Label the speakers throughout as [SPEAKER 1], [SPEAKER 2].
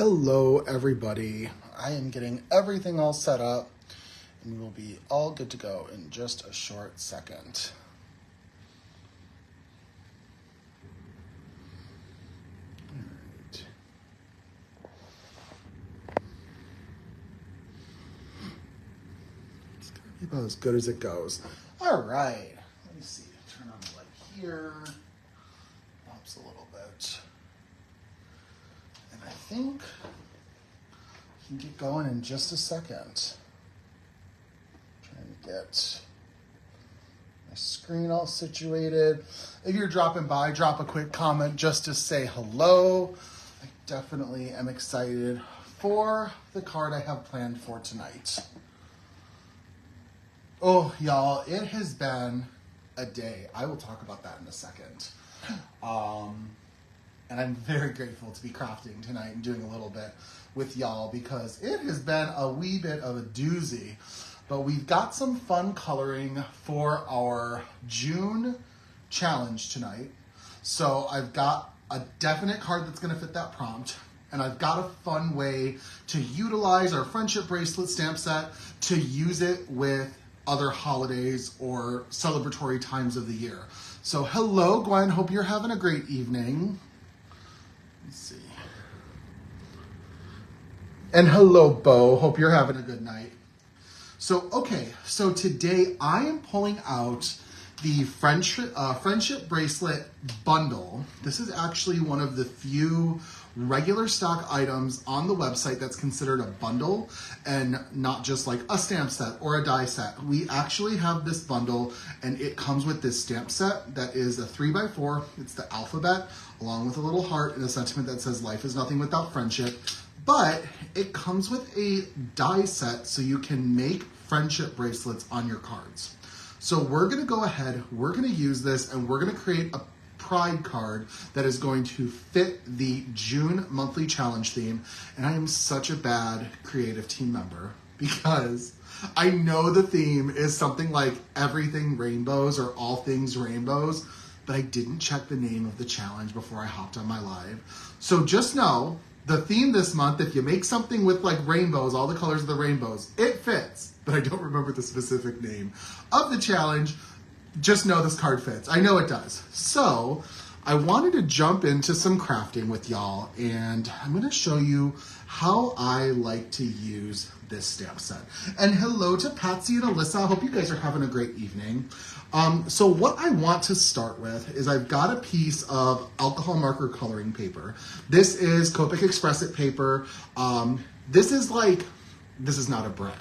[SPEAKER 1] Hello everybody. I am getting everything all set up and we will be all good to go in just a short second. Alright. It's gonna be about as good as it goes. Alright, let me see. Turn on the light here. Pops a little bit. And I think we can get going in just a second. Trying to get my screen all situated. If you're dropping by, drop a quick comment just to say hello. I definitely am excited for the card I have planned for tonight. Oh, y'all, it has been a day. I will talk about that in a second. And I'm very grateful to be crafting tonight and doing a little bit with y'all because it has been a wee bit of a doozy. But we've got some fun coloring for our June challenge tonight. So I've got a definite card that's going to fit that prompt. And I've got a fun way to utilize our friendship bracelet stamp set to use it with other holidays or celebratory times of the year. So hello, Gwen. Hope you're having a great evening. Let's see. And hello, Bo. Hope you're having a good night. So, okay. So today I am pulling out the friendship bracelet bundle. This is actually one of the few regular stock items on the website that's considered a bundle and not just like a stamp set or a die set. We actually have this bundle and it comes with this stamp set that is a 3x4. It's the alphabet along with a little heart and a sentiment that says life is nothing without friendship. But it comes with a die set so you can make friendship bracelets on your cards. So we're gonna go ahead, we're gonna use this and we're gonna create a pride card that is going to fit the June monthly challenge theme. And I am such a bad creative team member because I know the theme is something like everything rainbows or all things rainbows, but I didn't check the name of the challenge before I hopped on my live. So just know the theme this month, if you make something with like rainbows, all the colors of the rainbows, it fits, but I don't remember the specific name of the challenge. Just know this card fits. I know it does. So I wanted to jump into some crafting with y'all and I'm gonna show you how I like to use this stamp set. And hello to Patsy and Alyssa. I hope you guys are having a great evening. So what I want to start with is I've got a piece of alcohol marker coloring paper. This is Copic Express It paper. This is not a brag.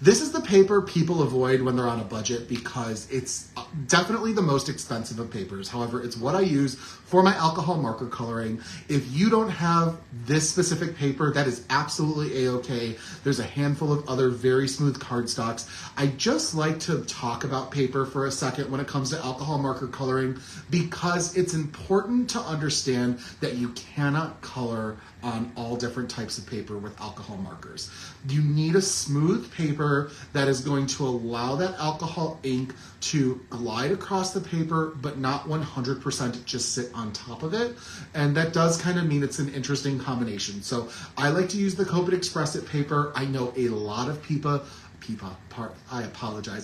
[SPEAKER 1] This is the paper people avoid when they're on a budget because it's definitely the most expensive of papers. However, it's what I use for my alcohol marker coloring. If you don't have this specific paper, that is absolutely a-okay. There's a handful of other very smooth cardstocks. I just like to talk about paper for a second when it comes to alcohol marker coloring because it's important to understand that you cannot color on all different types of paper with alcohol markers. You need a smooth paper that is going to allow that alcohol ink to glide across the paper, but not 100% just sit on top of it. And that does kind of mean it's an interesting combination. So I like to use the Copic Express It paper. I know a lot of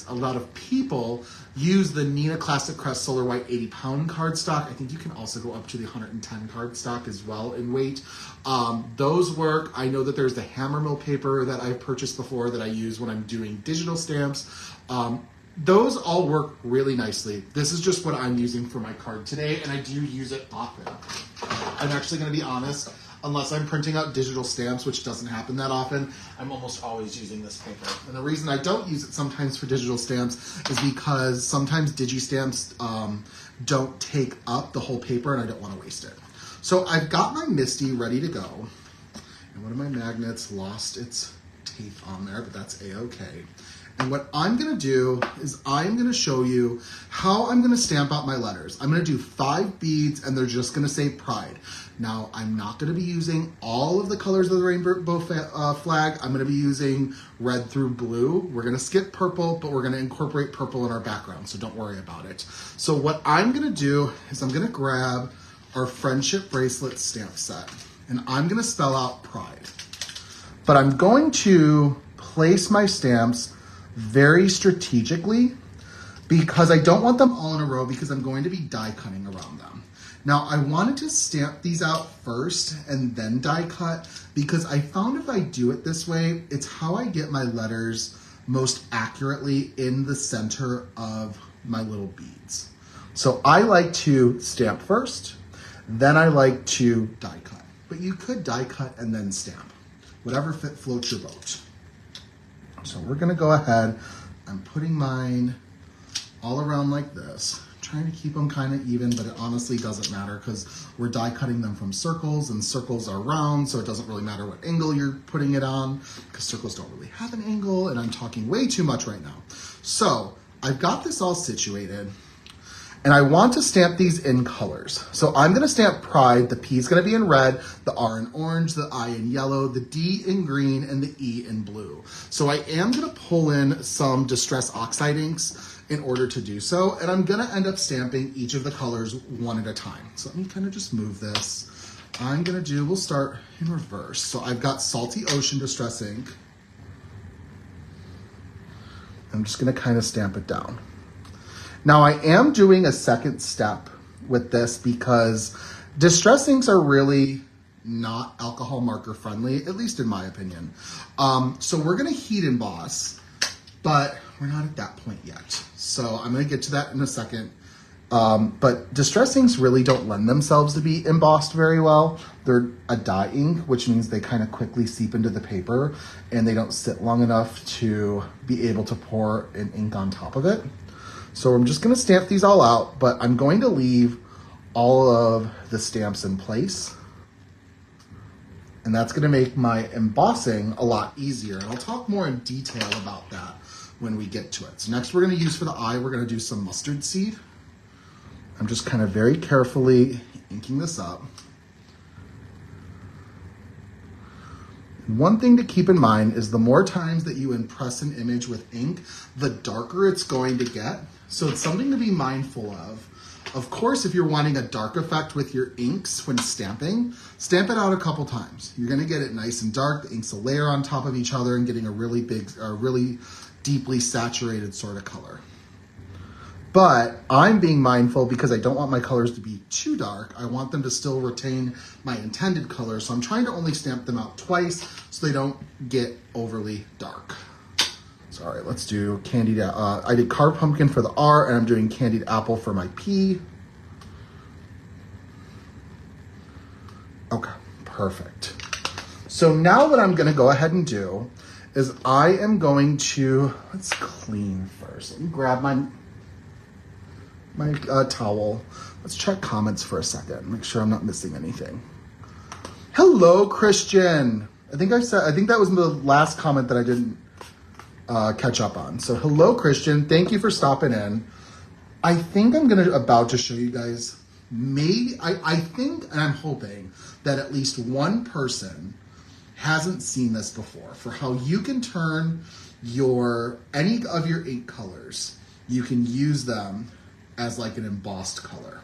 [SPEAKER 1] a lot of people use the Neenah Classic Crest Solar White 80-pound cardstock. I think you can also go up to the 110 cardstock as well in weight. Those work. I know that there's the hammer mill paper that I've purchased before that I use when I'm doing digital stamps. Those all work really nicely. This is just what I'm using for my card today, and I do use it often. I'm actually going to be honest. Unless I'm printing out digital stamps, which doesn't happen that often, I'm almost always using this paper. And the reason I don't use it sometimes for digital stamps is because sometimes digi-stamps don't take up the whole paper and I don't want to waste it. So I've got my Misty ready to go. And one of my magnets lost its tape on there, but that's a-okay. And what I'm gonna do is I'm gonna show you how I'm gonna stamp out my letters. I'm gonna do 5 beads and they're just gonna say Pride. Now, I'm not gonna be using all of the colors of the rainbow flag. I'm gonna be using red through blue. We're gonna skip purple, but we're gonna incorporate purple in our background, so don't worry about it. So what I'm gonna do is I'm gonna grab our friendship bracelet stamp set. and I'm gonna spell out pride. But I'm going to place my stamps very strategically because I don't want them all in a row because I'm going to be die cutting around them. Now I wanted to stamp these out first and then die cut because I found if I do it this way, it's how I get my letters most accurately in the center of my little beads. So I like to stamp first, then I like to die cut. But you could die cut and then stamp, whatever floats your boat. So we're gonna go ahead, I'm putting mine all around like this, trying to keep them kind of even, but it honestly doesn't matter because we're die cutting them from circles and circles are round, so it doesn't really matter what angle you're putting it on because circles don't really have an angle, and I'm talking way too much right now. So I've got this all situated and I want to stamp these in colors. So I'm gonna stamp pride, the P is gonna be in red, the R in orange, the I in yellow, the D in green, and the E in blue. So I am gonna pull in some Distress Oxide inks in order to do so, and I'm gonna end up stamping each of the colors one at a time. So let me kind of just move this. We'll start in reverse. So I've got Salty Ocean Distress ink. I'm just gonna kind of stamp it down. Now I am doing a second step with this because distress inks are really not alcohol marker friendly, at least in my opinion. So we're gonna heat emboss, but we're not at that point yet. So I'm gonna get to that in a second. But distress inks really don't lend themselves to be embossed very well. They're a dye ink, which means they kind of quickly seep into the paper and they don't sit long enough to be able to pour an ink on top of it. So I'm just gonna stamp these all out, but I'm going to leave all of the stamps in place. And that's gonna make my embossing a lot easier. And I'll talk more in detail about that when we get to it. So next we're gonna use for the eye, we're gonna do some mustard seed. I'm just kind of very carefully inking this up. One thing to keep in mind is the more times that you impress an image with ink, the darker it's going to get. So it's something to be mindful of. Of course, if you're wanting a dark effect with your inks when stamping, stamp it out a couple times. You're gonna get it nice and dark, the inks will layer on top of each other and getting a really big, really deeply saturated sort of color. But I'm being mindful because I don't want my colors to be too dark. I want them to still retain my intended color. So I'm trying to only stamp them out twice so they don't get overly dark. So, all right, let's do candied, I did carved pumpkin for the R and I'm doing candied apple for my P. Okay, perfect. So now what I'm gonna go ahead and do is I am going to, let's clean first. Let me grab my towel. Let's check comments for a second. Make sure I'm not missing anything. Hello, Christian. I think that was the last comment that I didn't catch up on. So hello, Christian. Thank you for stopping in. I think I'm about to show you guys, maybe, I think, and I'm hoping that at least one person hasn't seen this before, for how you can turn any of your ink colors, you can use them as like an embossed color.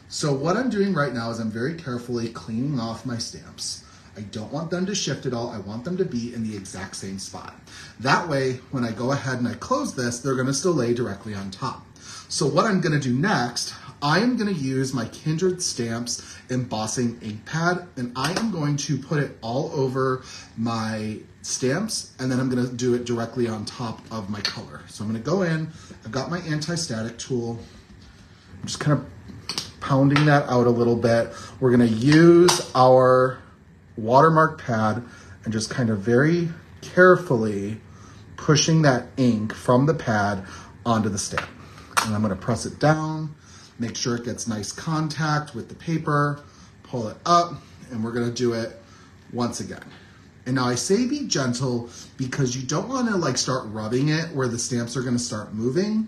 [SPEAKER 1] So what I'm doing right now is I'm very carefully cleaning off my stamps. I don't want them to shift at all. I want them to be in the exact same spot. That way, when I go ahead and I close this, they're gonna still lay directly on top. So what I'm gonna do next, I am gonna use my Kindred Stamps embossing ink pad, and I am going to put it all over my stamps, and then I'm gonna do it directly on top of my color. So I'm gonna go in, I've got my anti-static tool, I'm just kind of pounding that out a little bit. We're gonna use our watermark pad and just kind of very carefully pushing that ink from the pad onto the stamp. And I'm gonna press it down, make sure it gets nice contact with the paper, pull it up, and we're gonna do it once again. And now I say be gentle because you don't wanna like start rubbing it where the stamps are gonna start moving.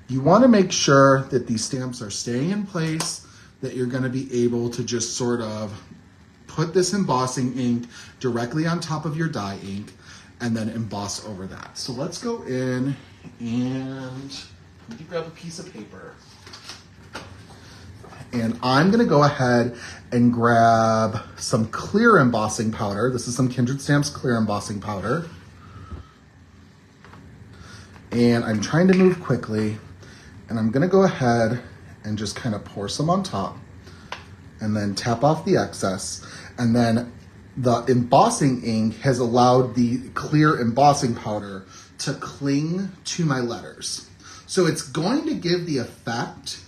[SPEAKER 1] You wanna make sure that these stamps are staying in place, that you're gonna be able to just sort of put this embossing ink directly on top of your dye ink and then emboss over that. So let's go in and let me grab a piece of paper. And I'm gonna go ahead and grab some clear embossing powder. This is some Kindred Stamps clear embossing powder. And I'm trying to move quickly. And I'm gonna go ahead and just kind of pour some on top and then tap off the excess. And then the embossing ink has allowed the clear embossing powder to cling to my letters. So it's going to give the effect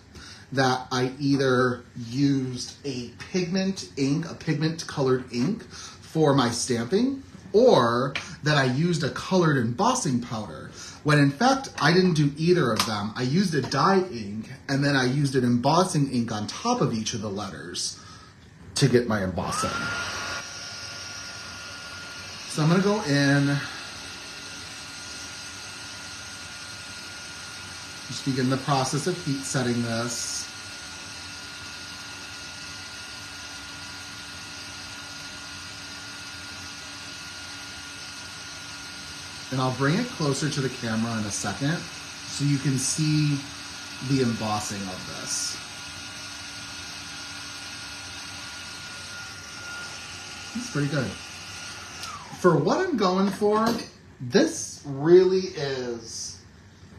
[SPEAKER 1] that I either used a pigment ink, a pigment colored ink for my stamping, or that I used a colored embossing powder, when in fact I didn't do either of them. I used a dye ink and then I used an embossing ink on top of each of the letters to get my embossing. So I'm gonna go in, just begin the process of heat setting this. And I'll bring it closer to the camera in a second so you can see the embossing of this. It's pretty good. For what I'm going for, this really is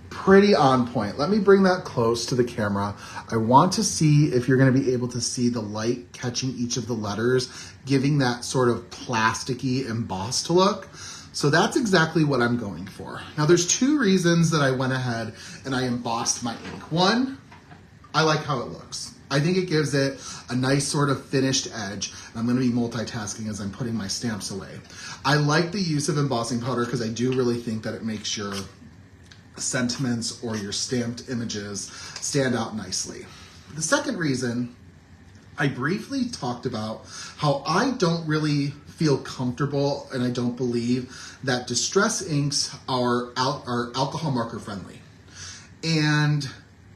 [SPEAKER 1] pretty on point. Let me bring that close to the camera. I want to see if you're going to be able to see the light catching each of the letters, giving that sort of plasticky embossed look. So that's exactly what I'm going for. Now there's two reasons that I went ahead and I embossed my ink. One, I like how it looks. I think it gives it a nice sort of finished edge. I'm gonna be multitasking as I'm putting my stamps away. I like the use of embossing powder because I do really think that it makes your sentiments or your stamped images stand out nicely. The second reason, I briefly talked about how I don't really feel comfortable and I don't believe that distress inks are alcohol marker friendly. And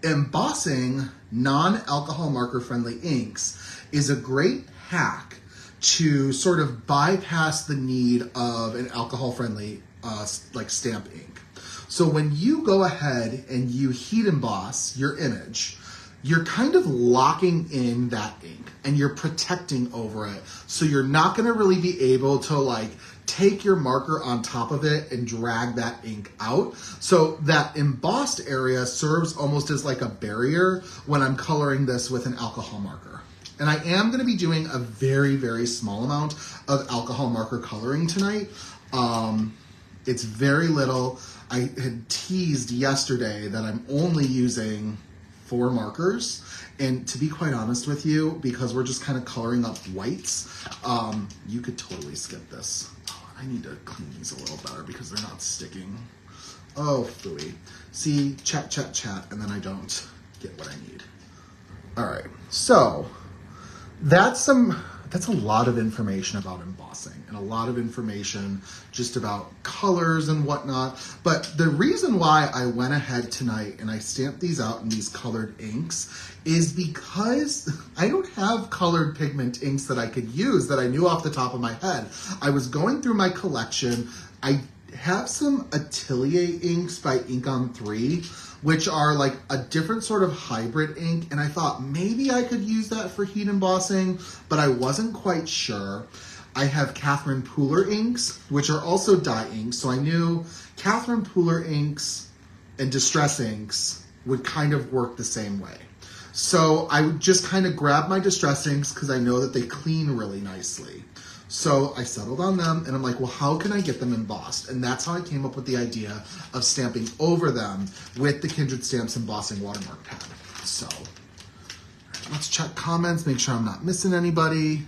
[SPEAKER 1] embossing non-alcohol marker friendly inks is a great hack to sort of bypass the need of an alcohol friendly like stamp ink. So when you go ahead and you heat emboss your image, you're kind of locking in that ink and you're protecting over it. So you're not gonna really be able to like take your marker on top of it and drag that ink out. So that embossed area serves almost as like a barrier when I'm coloring this with an alcohol marker. And I am gonna be doing a very, very small amount of alcohol marker coloring tonight. It's very little. I had teased yesterday that I'm only using 4 markers. And to be quite honest with you, because we're just kind of coloring up whites, you could totally skip this. Oh, I need to clean these a little better because they're not sticking. Oh, phooey. See, chat, chat, chat, and then I don't get what I need. All right, so that's a lot of information about embossing and a lot of information just about colors and whatnot. But the reason why I went ahead tonight and I stamped these out in these colored inks is because I don't have colored pigment inks that I could use that I knew off the top of my head. I was going through my collection. I have some Atelier inks by Ink on 3, which are like a different sort of hybrid ink. And I thought maybe I could use that for heat embossing, but I wasn't quite sure. I have Catherine Pooler inks, which are also dye inks. So I knew Catherine Pooler inks and Distress inks would kind of work the same way. So I would just kind of grab my Distress inks because I know that they clean really nicely. So I settled on them and I'm like, well, how can I get them embossed? And that's how I came up with the idea of stamping over them with the Kindred Stamps embossing watermark pad. So let's check comments, make sure I'm not missing anybody.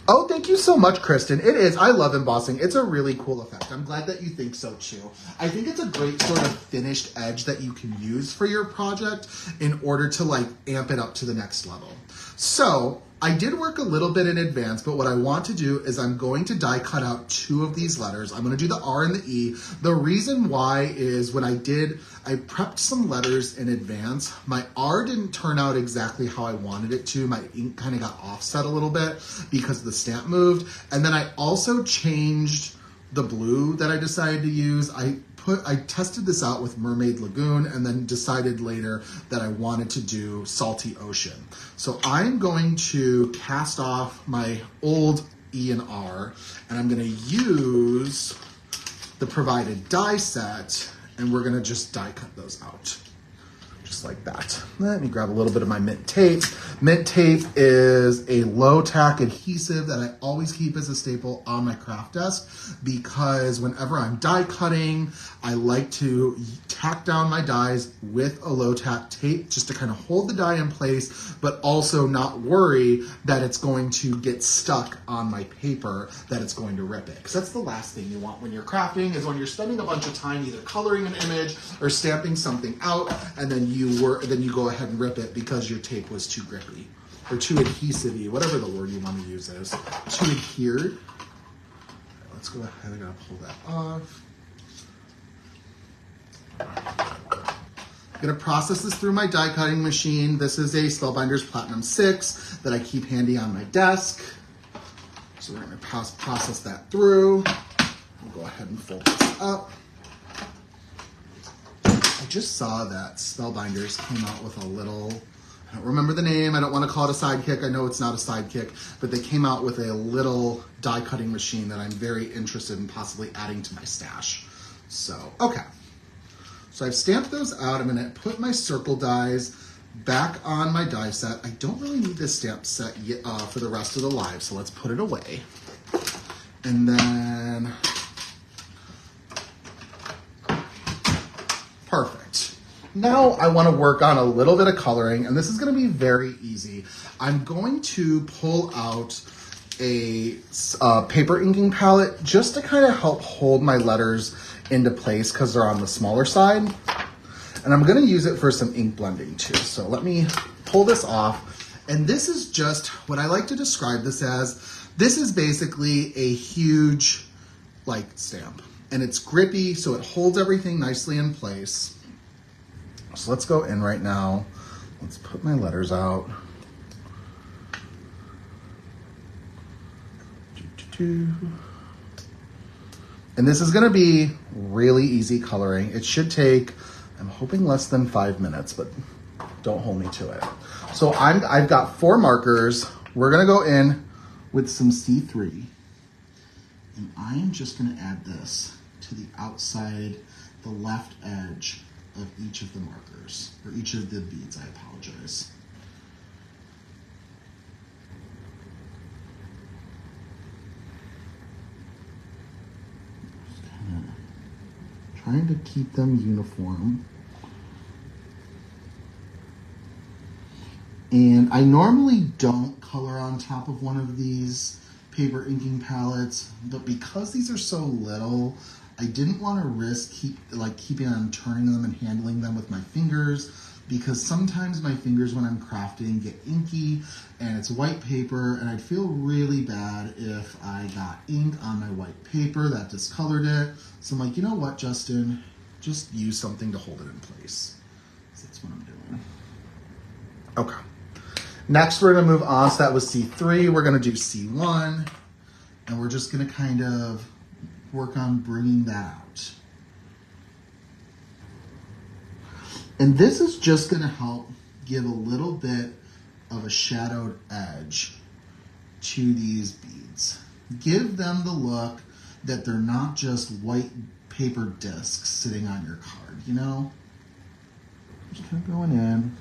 [SPEAKER 1] Oh, thank you so much, Kristen. It is. I love embossing. It's a really cool effect. I'm glad that you think so too. I think it's a great sort of finished edge that you can use for your project in order to like amp it up to the next level. So I did work a little bit in advance, but what I want to do is I'm going to die cut out 2 of these letters. I'm going to do the R and the E. The reason why is when I prepped some letters in advance. My R didn't turn out exactly how I wanted it to. My ink kind of got offset a little bit because the stamp moved. And then I also changed the blue that I decided to use. I I tested this out with Mermaid Lagoon and then decided later that I wanted to do Salty Ocean. So I'm going to cast off my old E and R, and I'm gonna use the provided die set, and we're gonna just die cut those out. Just like that. Let me grab a little bit of my mint tape. Mint tape is a low tack adhesive that I always keep as a staple on my craft desk because whenever I'm die cutting, I like to tack down my dies with a low tack tape just to kind of hold the die in place, but also not worry that it's going to get stuck on my paper, that it's going to rip it. Because that's the last thing you want when you're crafting, is when you're spending a bunch of time either coloring an image or stamping something out, and then you go ahead and rip it because your tape was too grippy or too adhesive-y, whatever the word you want to use is. Too adhered. Let's go ahead, I gotta pull that off. I'm gonna process this through my die cutting machine. This is a Spellbinders Platinum 6 that I keep handy on my desk. So we're gonna process that through. We'll go ahead and fold this up. I just saw that Spellbinders came out with a little, I don't remember the name, I don't want to call it a sidekick, I know it's not a sidekick, but they came out with a little die cutting machine that I'm very interested in possibly adding to my stash. So, okay. So I've stamped those out. I'm gonna put my circle dies back on my die set. I don't really need this stamp set yet, for the rest of the live, so let's put it away. And then, perfect. Now I want to work on a little bit of coloring, and this is going to be very easy. I'm going to pull out a paper inking palette just to kind of help hold my letters into place because they're on the smaller side. And I'm going to use it for some ink blending too. So let me pull this off. And this is just what I like to describe this as. This is basically a huge like stamp, and it's grippy, so it holds everything nicely in place. So let's go in right now. Let's put my letters out. And this is gonna be really easy coloring. It should take, I'm hoping less than 5 minutes, but don't hold me to it. So I've got 4 markers. We're gonna go in with some C3. And I'm just gonna add this to the outside, the left edge of each of the markers, or each of the beads, I apologize. Just kind of trying to keep them uniform. And I normally don't color on top of one of these paper inking palettes, but because these are so little, I didn't want to risk keeping on turning them and handling them with my fingers, because sometimes my fingers when I'm crafting get inky and it's white paper, and I'd feel really bad if I got ink on my white paper that discolored it. So I'm like, you know what, Justin, just use something to hold it in place. So that's what I'm doing. Okay. Next, we're gonna move on. So that was C3. We're gonna do C1, and we're just gonna kind of work on bringing that out. And this is just gonna help give a little bit of a shadowed edge to these beads. Give them the look that they're not just white paper discs sitting on your card, you know? Just kind of going in.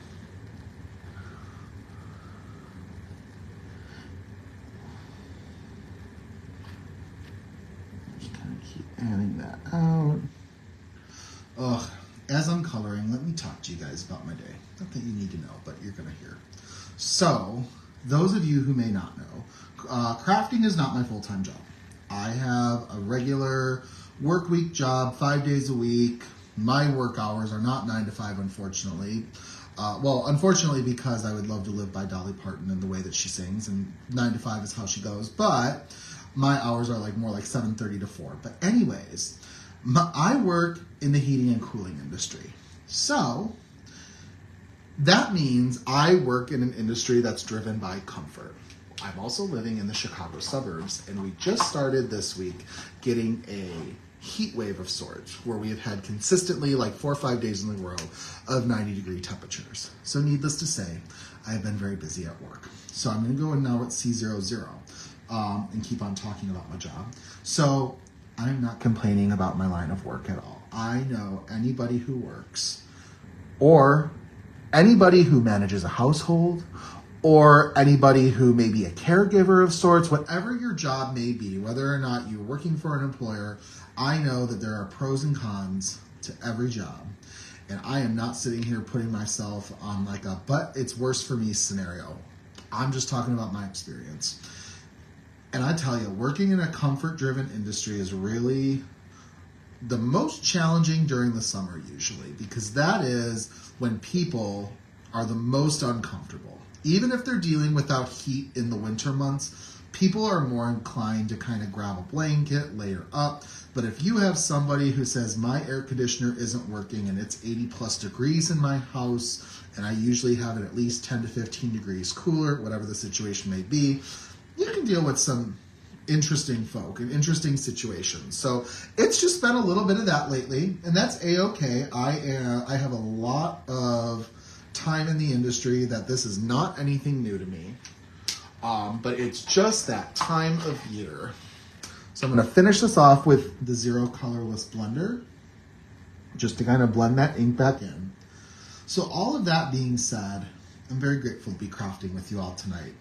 [SPEAKER 1] Adding that out. Ugh, as I'm coloring, let me talk to you guys about my day. Not that you need to know, but you're gonna hear. So, those of you who may not know, crafting is not my full-time job. I have a regular work week job, 5 days a week. My work hours are not 9 to 5, unfortunately. Well, unfortunately, because I would love to live by Dolly Parton and the way that she sings, and 9 to 5 is how she goes, but my hours are more like 7:30 to 4. But anyways, I work in the heating and cooling industry. So that means I work in an industry that's driven by comfort. I'm also living in the Chicago suburbs, and we just started this week getting a heat wave of sorts where we have had consistently like 4 or 5 days in a row of 90-degree temperatures. So needless to say, I have been very busy at work. So I'm going to go in now at C00 and keep on talking about my job. So I'm not complaining about my line of work at all. I know anybody who works or anybody who manages a household or anybody who may be a caregiver of sorts, whatever your job may be, whether or not you're working for an employer, I know that there are pros and cons to every job. And I am not sitting here putting myself on like a, but it's worse for me scenario. I'm just talking about my experience. And I tell you, working in a comfort-driven industry is really the most challenging during the summer usually, because that is when people are the most uncomfortable. Even if they're dealing without heat in the winter months, people are more inclined to kind of grab a blanket, layer up. But if you have somebody who says, my air conditioner isn't working and it's 80 plus degrees in my house, and I usually have it at least 10 to 15 degrees cooler, whatever the situation may be, you can deal with some interesting folk and interesting situations. So it's just been a little bit of that lately, and that's A-okay. I have a lot of time in the industry that this is not anything new to me, but it's just that time of year. So I'm going to finish this off with the Zero Colorless Blender, just to kind of blend that ink back in. So all of that being said, I'm very grateful to be crafting with you all tonight,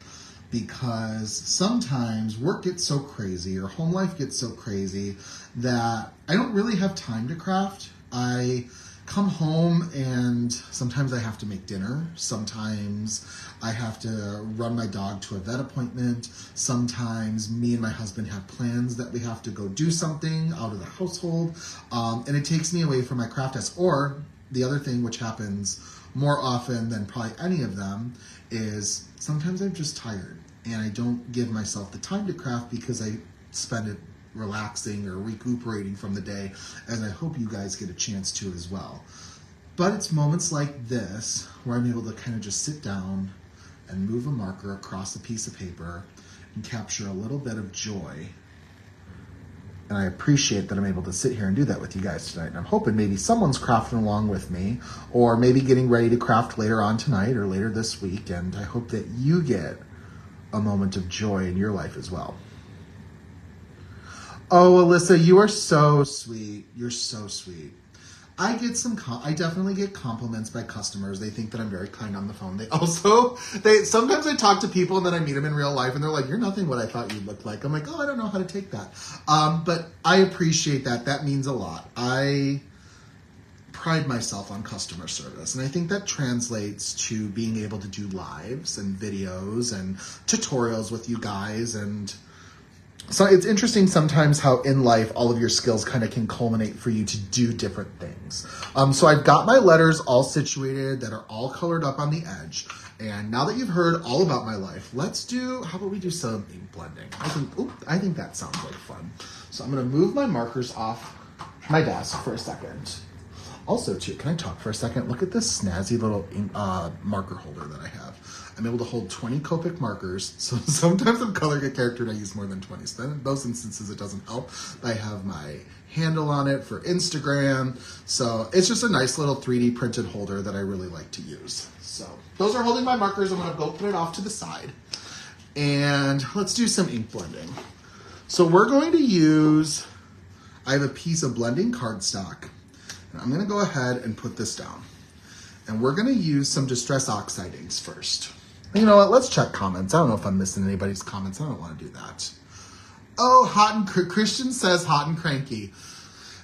[SPEAKER 1] because sometimes work gets so crazy or home life gets so crazy that I don't really have time to craft. I come home and sometimes I have to make dinner. Sometimes I have to run my dog to a vet appointment. Sometimes me and my husband have plans that we have to go do something out of the household. And it takes me away from my craft desk. Or the other thing, which happens more often than probably any of them, is sometimes I'm just tired and I don't give myself the time to craft because I spend it relaxing or recuperating from the day, as I hope you guys get a chance to as well. But it's moments like this where I'm able to kind of just sit down and move a marker across a piece of paper and capture a little bit of joy. And I appreciate that I'm able to sit here and do that with you guys tonight. And I'm hoping maybe someone's crafting along with me, or maybe getting ready to craft later on tonight or later this week. And I hope that you get a moment of joy in your life as well. Oh, Alyssa, you are so sweet. You're so sweet. I definitely get compliments by customers. They think that I'm very kind on the phone. Sometimes I talk to people and then I meet them in real life and they're like, you're nothing what I thought you looked like. I'm like, oh, I don't know how to take that. But I appreciate that. That means a lot. I pride myself on customer service, and I think that translates to being able to do lives and videos and tutorials with you guys. And so it's interesting sometimes how in life all of your skills kind of can culminate for you to do different things. So I've got my letters all situated that are all colored up on the edge. And now that you've heard all about my life, how about we do some ink blending? I think that sounds like fun. So I'm going to move my markers off my desk for a second. Also, too, can I talk for a second? Look at this snazzy little marker holder that I have. I'm able to hold 20 Copic markers. So sometimes I'm coloring a character and I use more than 20. So then in those instances, it doesn't help. I have my handle on it for Instagram. So it's just a nice little 3D printed holder that I really like to use. So those are holding my markers. I'm going to go put it off to the side. And let's do some ink blending. So we're going to use, I have a piece of blending cardstock. And I'm going to go ahead and put this down. And we're going to use some Distress Oxide inks first. You know what? Let's check comments. I don't know if I'm missing anybody's comments. I don't want to do that. Oh, Christian says hot and cranky.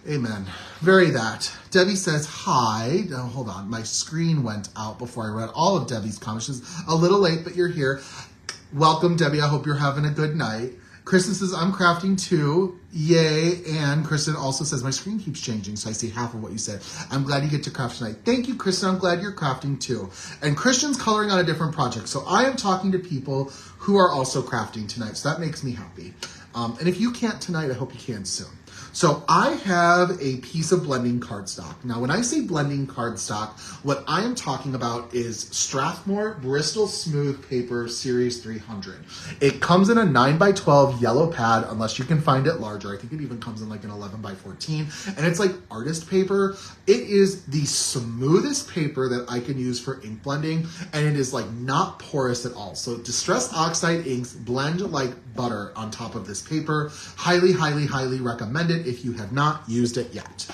[SPEAKER 1] Amen. Very that. Debbie says hi. Oh, hold on. My screen went out before I read all of Debbie's comments. She's a little late, but you're here. Welcome, Debbie. I hope you're having a good night. Kristen says, I'm crafting too. Yay. And Kristen also says, my screen keeps changing, so I see half of what you said. I'm glad you get to craft tonight. Thank you, Kristen. I'm glad you're crafting too. And Christian's coloring on a different project. So I am talking to people who are also crafting tonight. So that makes me happy. And if you can't tonight, I hope you can soon. So I have a piece of blending cardstock. Now, when I say blending cardstock, what I am talking about is Strathmore Bristol Smooth Paper Series 300. It comes in a 9x12 yellow pad, unless you can find it larger. I think it even comes in like an 11x14, and it's like artist paper. It is the smoothest paper that I can use for ink blending, and it is like not porous at all. So Distress Oxide inks blend like butter on top of this paper. Highly, highly, highly recommend it if you have not used it yet.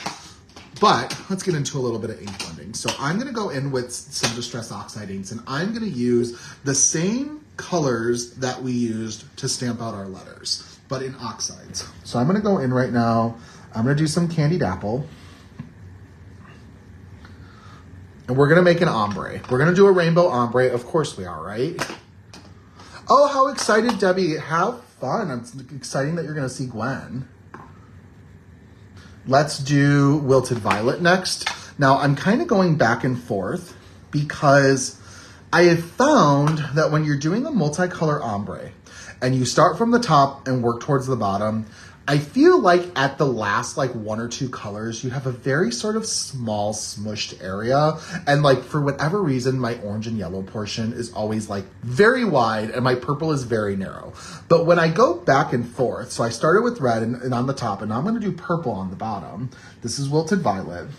[SPEAKER 1] But let's get into a little bit of ink blending. So I'm gonna go in with some Distress Oxide inks, and I'm gonna use the same colors that we used to stamp out our letters, but in oxides. So I'm gonna go in right now. I'm gonna do some Candied Apple. And we're gonna make an ombre. We're gonna do a rainbow ombre. Of course we are, right? Oh, how excited, Debbie. Have fun. It's exciting that you're gonna see Gwen. Let's do Wilted Violet next. Now, I'm kind of going back and forth because I have found that when you're doing a multicolor ombre and you start from the top and work towards the bottom, I feel like at the last like one or two colors, you have a very sort of small smushed area. And like for whatever reason, my orange and yellow portion is always like very wide and my purple is very narrow. But when I go back and forth, so I started with red and on the top, and now I'm gonna do purple on the bottom. This is Wilted Violet.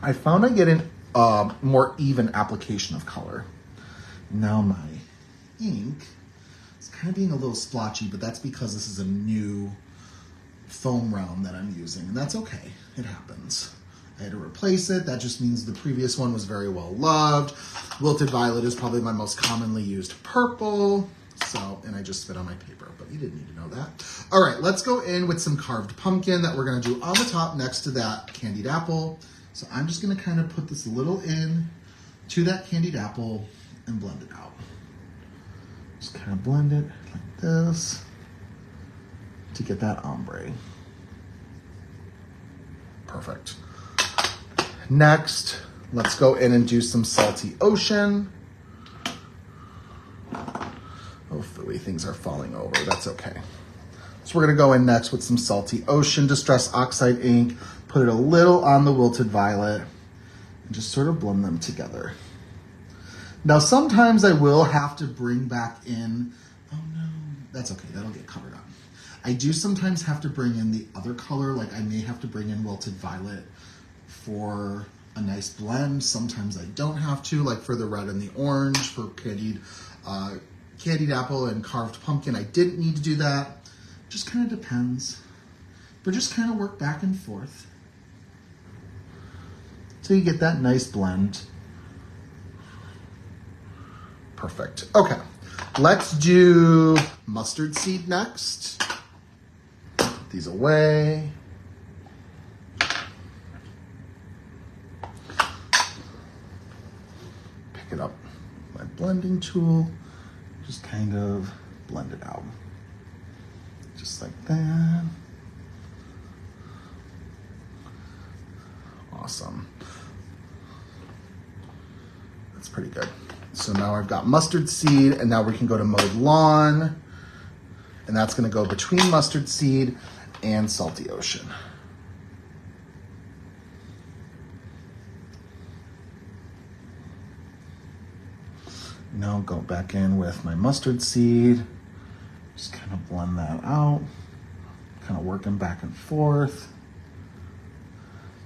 [SPEAKER 1] I found I get an more even application of color. Now my ink, kind of being a little splotchy, but that's because this is a new foam realm that I'm using, and that's okay. It happens. I had to replace it. That just means the previous one was very well loved. Wilted Violet is probably my most commonly used purple. So, and I just spit on my paper, but you didn't need to know that. All right, let's go in with some Carved Pumpkin that we're gonna do on the top next to that Candied Apple. So I'm just gonna kind of put this little in to that Candied Apple and blend it out. Just kind of blend it like this to get that ombre. Perfect. Next, let's go in and do some Salty Ocean. Oh, Philly, things are falling over. That's okay. So we're gonna go in next with some Salty Ocean Distress Oxide ink, put it a little on the Wilted Violet, and just sort of blend them together. Now, sometimes I will have to bring back in, oh no, that's okay, that'll get covered up. I do sometimes have to bring in the other color, like I may have to bring in Wilted Violet for a nice blend. Sometimes I don't have to, like for the red and the orange, for Candied Apple and Carved Pumpkin, I didn't need to do that. Just kind of depends. But just kind of work back and forth till you get that nice blend. Perfect. Okay, let's do Mustard Seed next. Put these away. Pick it up with my blending tool. Just kind of blend it out. Just like that. Awesome. That's pretty good. So now I've got Mustard Seed, and now we can go to Mowed Lawn, and that's gonna go between Mustard Seed and Salty Ocean. Now go back in with my Mustard Seed, just kind of blend that out, kind of working back and forth,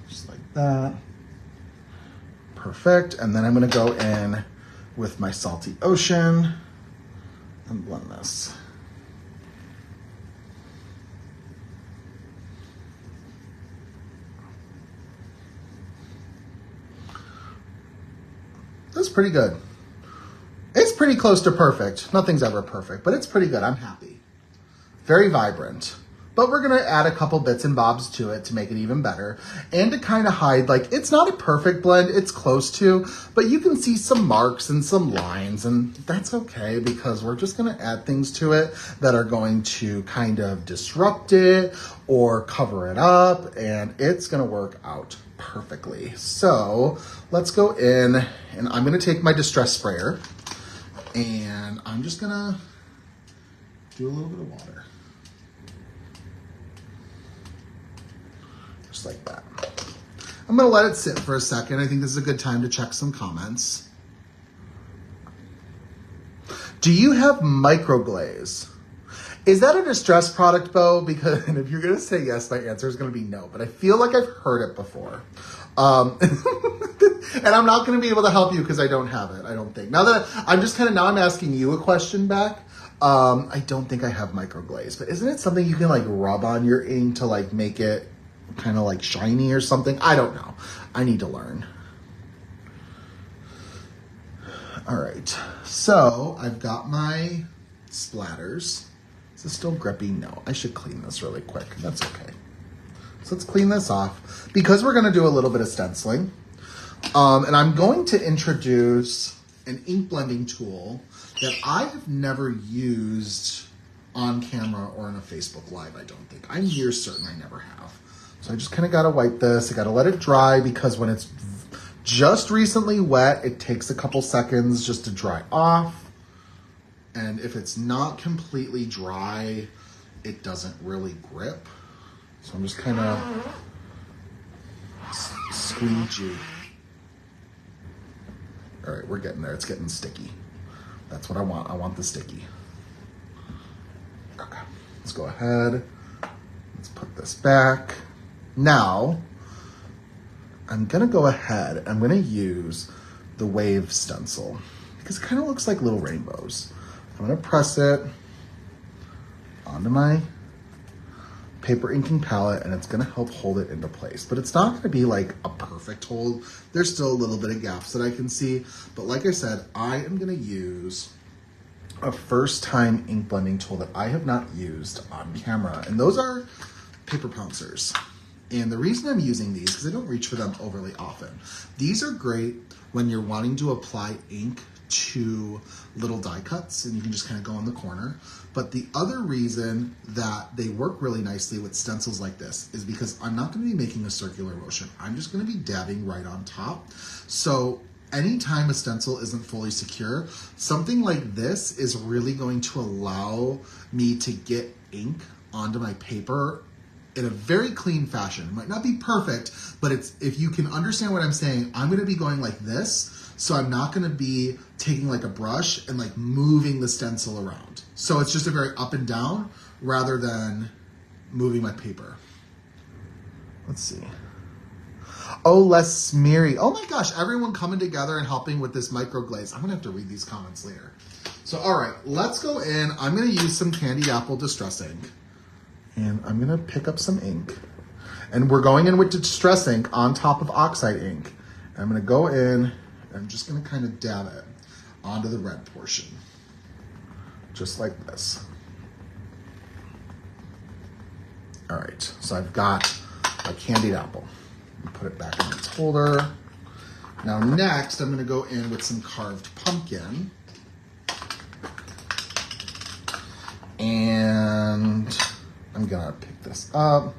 [SPEAKER 1] just like that. Perfect, and then I'm gonna go in with my Salty Ocean and blend this. That's pretty good. It's pretty close to perfect. Nothing's ever perfect, but it's pretty good. I'm happy. Very vibrant. But we're gonna add a couple bits and bobs to it to make it even better and to kind of hide, like, it's not a perfect blend, it's close to, but you can see some marks and some lines, and that's okay because we're just gonna add things to it that are going to kind of disrupt it or cover it up, and it's gonna work out perfectly. So let's go in, and I'm gonna take my Distress Sprayer, and I'm just gonna do a little bit of water. like that. I'm gonna let it sit for a second. I think this is a good time to check some comments. Do you have microglaze? Is that a distress product, Bo? Because and if you're gonna say yes, my answer is gonna be no, but I feel like I've heard it before. And I'm not gonna be able to help you because I don't have it, I don't think. Now that I'm asking you a question back. I don't think I have microglaze, but isn't it something you can like rub on your ink to like make it kind of like shiny or something? I don't know. I need to learn. All right, so I've got my splatters. Is this still grippy? No, I should clean this really quick. That's okay. So let's clean this off because we're gonna do a little bit of stenciling. And I'm going to introduce an ink blending tool that I have never used on camera or in a Facebook Live, I don't think. I'm near certain I never have. So I just kind of got to wipe this. I got to let it dry because when it's just recently wet, it takes a couple seconds just to dry off. And if it's not completely dry, it doesn't really grip. So I'm just kind of squeegee. All right, we're getting there. It's getting sticky. That's what I want. I want the sticky. Okay, let's go ahead. Let's put this back. Now, I'm gonna go ahead. I'm gonna use the wave stencil because it kind of looks like little rainbows. I'm gonna press it onto my paper inking palette and it's gonna help hold it into place. But it's not gonna be like a perfect hold. There's still a little bit of gaps that I can see. But like I said, I am gonna use a first time ink blending tool that I have not used on camera. And those are paper pouncers. And the reason I'm using these, because I don't reach for them overly often. These are great when you're wanting to apply ink to little die cuts and you can just kind of go in the corner. But the other reason that they work really nicely with stencils like this is because I'm not going to be making a circular motion. I'm just going to be dabbing right on top. So anytime a stencil isn't fully secure, something like this is really going to allow me to get ink onto my paper in a very clean fashion. It might not be perfect, but it's, if you can understand what I'm saying, I'm going to be going like this. So I'm not going to be taking like a brush and like moving the stencil around. So it's just a very up and down rather than moving my paper. Let's see. Oh, less smeary. Oh my gosh, everyone coming together and helping with this microglaze. I'm gonna have to read these comments later. So, all right, let's go in. I'm gonna use some candied apple distress ink. And I'm gonna pick up some ink. And we're going in with distress ink on top of oxide ink. And I'm gonna go in, and I'm just gonna kind of dab it onto the red portion. Just like this. All right, so I've got a candied apple. Put it back in its holder. Now next, I'm gonna go in with some carved pumpkin. And I'm gonna pick this up.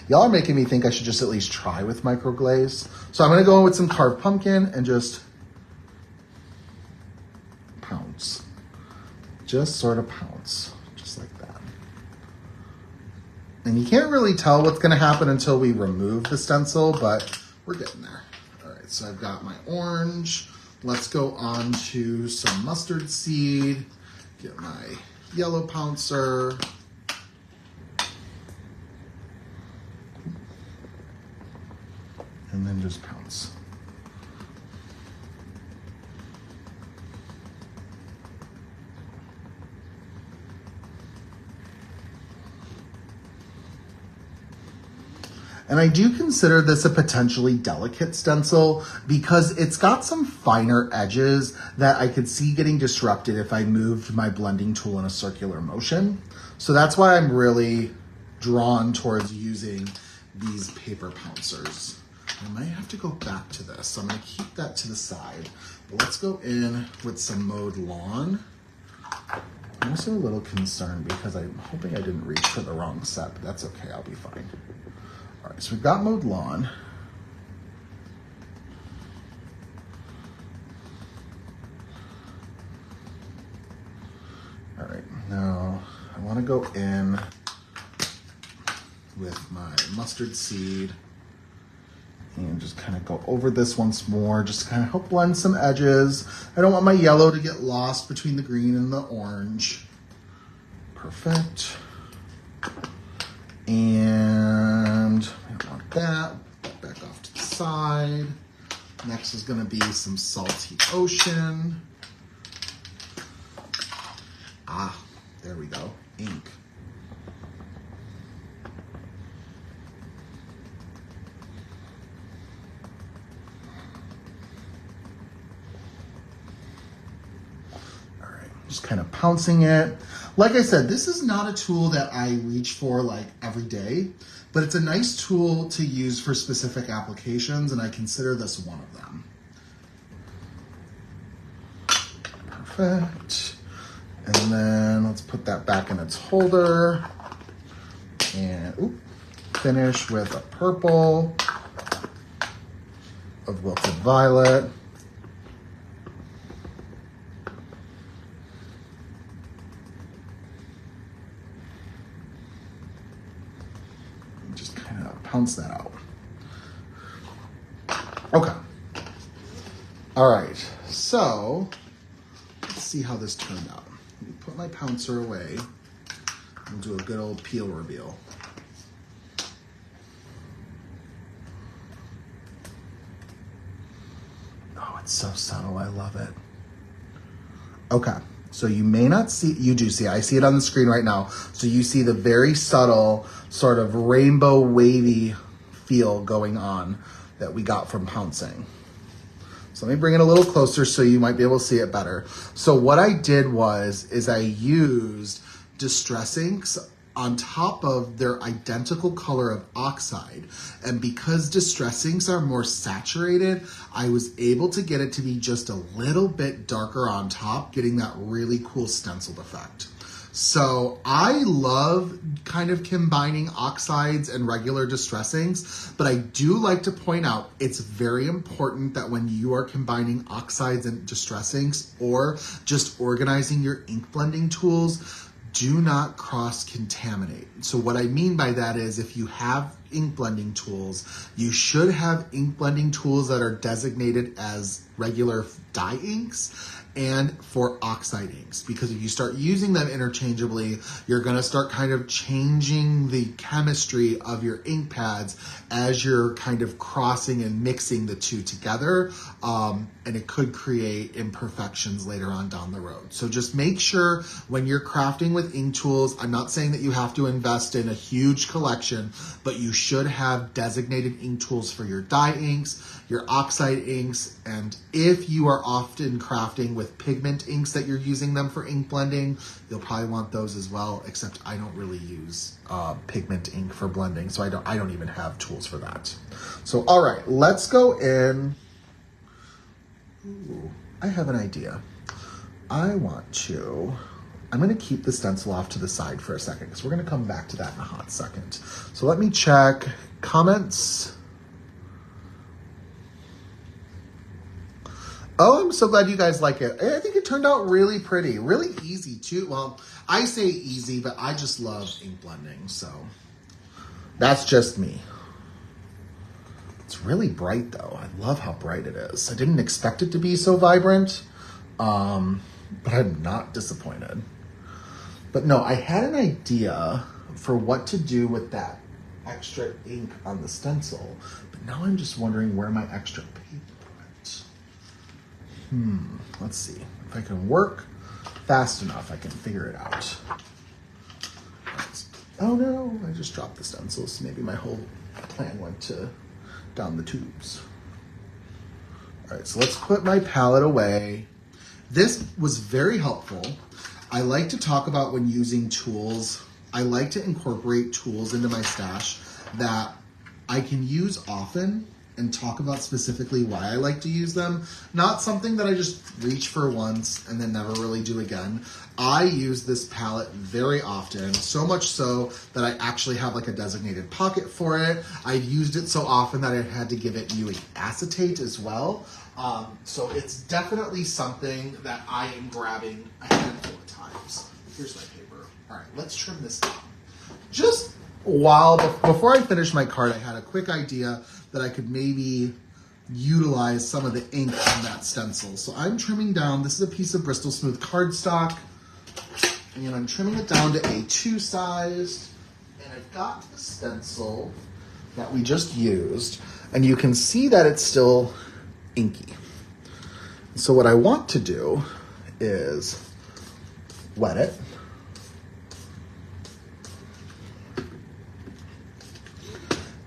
[SPEAKER 1] Y'all are making me think I should just at least try with microglaze. So I'm gonna go in with some carved pumpkin and just pounce. Just sort of pounce, just like that. And you can't really tell what's gonna happen until we remove the stencil, but we're getting there. All right, so I've got my orange. Let's go on to some mustard seed. Get my yellow pouncer. And then just pounce. And I do consider this a potentially delicate stencil because it's got some finer edges that I could see getting disrupted if I moved my blending tool in a circular motion. So that's why I'm really drawn towards using these paper pouncers. I might have to go back to this, so I'm gonna keep that to the side. But let's go in with some mowed lawn. I'm also a little concerned because I'm hoping I didn't reach for the wrong set, but that's okay, I'll be fine. All right, so we've got mowed lawn. All right, now I want to go in with my mustard seed. And just kind of go over this once more, just to kind of help blend some edges. I don't want my yellow to get lost between the green and the orange. Perfect. And I don't want that. Put that back off to the side. Next is going to be some Salty Ocean. Ah, there we go. Ink. Just kind of pouncing it. Like I said, this is not a tool that I reach for like every day, but it's a nice tool to use for specific applications, and I consider this one of them. Perfect. And then let's put that back in its holder and finish with a purple of Wilted Violet. Pounce that out. Okay. All right. So let's see how this turned out. Let me put my pouncer away and do a good old peel reveal. Oh, it's so subtle. I love it. Okay. So you may not see, you do see, I see it on the screen right now. So you see the very subtle sort of rainbow wavy feel going on that we got from pouncing. So let me bring it a little closer so you might be able to see it better. So what I did is I used Distress Inks on top of their identical color of oxide. And because Distress Inks are more saturated, I was able to get it to be just a little bit darker on top, getting that really cool stenciled effect. So I love kind of combining oxides and regular Distress Inks, but I do like to point out it's very important that when you are combining oxides and Distress Inks or just organizing your ink blending tools, do not cross-contaminate. So what I mean by that is if you have ink blending tools, you should have ink blending tools that are designated as regular dye inks and for oxide inks, because if you start using them interchangeably, you're gonna start kind of changing the chemistry of your ink pads as you're kind of crossing and mixing the two together, and it could create imperfections later on down the road. So just make sure when you're crafting with ink tools, I'm not saying that you have to invest in a huge collection, but you should have designated ink tools for your dye inks, your oxide inks, and if you are often crafting with pigment inks that you're using them for ink blending, you'll probably want those as well, except I don't really use pigment ink for blending, so I don't even have tools for that. So all right, let's go in. Ooh, I have an idea. I'm gonna keep the stencil off to the side for a second because we're gonna come back to that in a hot second. So let me check comments. Oh, I'm so glad you guys like it. I think it turned out really pretty, really easy too. Well, I say easy, but I just love ink blending, so that's just me. It's really bright though. I love how bright it is. I didn't expect it to be so vibrant, but I'm not disappointed. But no, I had an idea for what to do with that extra ink on the stencil, but now I'm just wondering where my extra paper went. Let's see. If I can work fast enough, I can figure it out. Oh no, I just dropped the stencils. Maybe my whole plan went down the tubes. All right, so let's put my palette away. This was very helpful. I like to talk about when using tools. I like to incorporate tools into my stash that I can use often and talk about specifically why I like to use them. Not something that I just reach for once and then never really do again. I use this palette very often, so much so that I actually have like a designated pocket for it. I've used it so often that I had to give it nucleic acetate as well. So it's definitely something that I am grabbing a handful of times. Here's my paper. All right, let's trim this down. Before I finish my card, I had a quick idea that I could maybe utilize some of the ink on that stencil. So I'm trimming down, this is a piece of Bristol Smooth cardstock, and I'm trimming it down to A2 size, and I've got the stencil that we just used, and you can see that it's still inky. So what I want to do is wet it.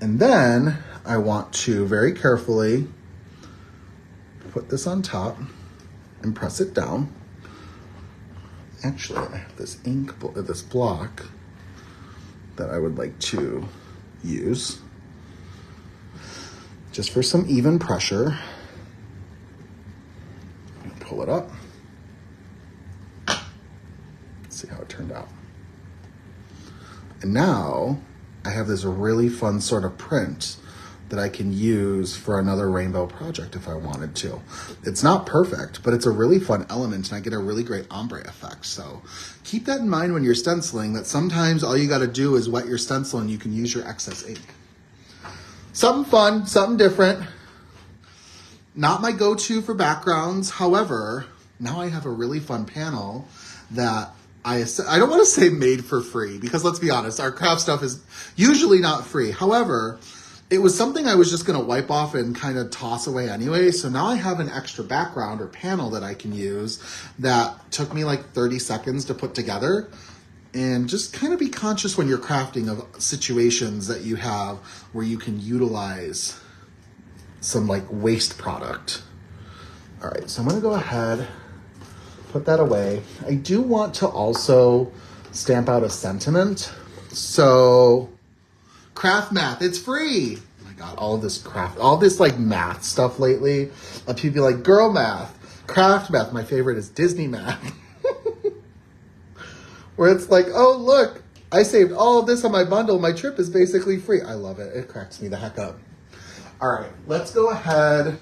[SPEAKER 1] And then I want to very carefully put this on top and press it down. Actually, I have this this block that I would like to use just for some even pressure. Pull it up. Let's see how it turned out. And now I have this really fun sort of print that I can use for another rainbow project if I wanted to. It's not perfect, but it's a really fun element, and I get a really great ombre effect. So keep that in mind when you're stenciling, that sometimes all you gotta do is wet your stencil and you can use your excess ink. Something fun, something different. Not my go-to for backgrounds. However, now I have a really fun panel that I don't want to say made for free, because let's be honest, our craft stuff is usually not free. However, it was something I was just going to wipe off and kind of toss away anyway. So now I have an extra background or panel that I can use that took me like 30 seconds to put together. And just kind of be conscious when you're crafting of situations that you have where you can utilize some like waste product. All right, so I'm gonna go ahead, put that away. I do want to also stamp out a sentiment. So craft math, it's free. Oh my God, all this like math stuff lately. People like girl math, craft math. My favorite is Disney math. Where it's like, oh look, I saved all of this on my bundle. My trip is basically free. I love it. It cracks me the heck up. All right, let's go ahead.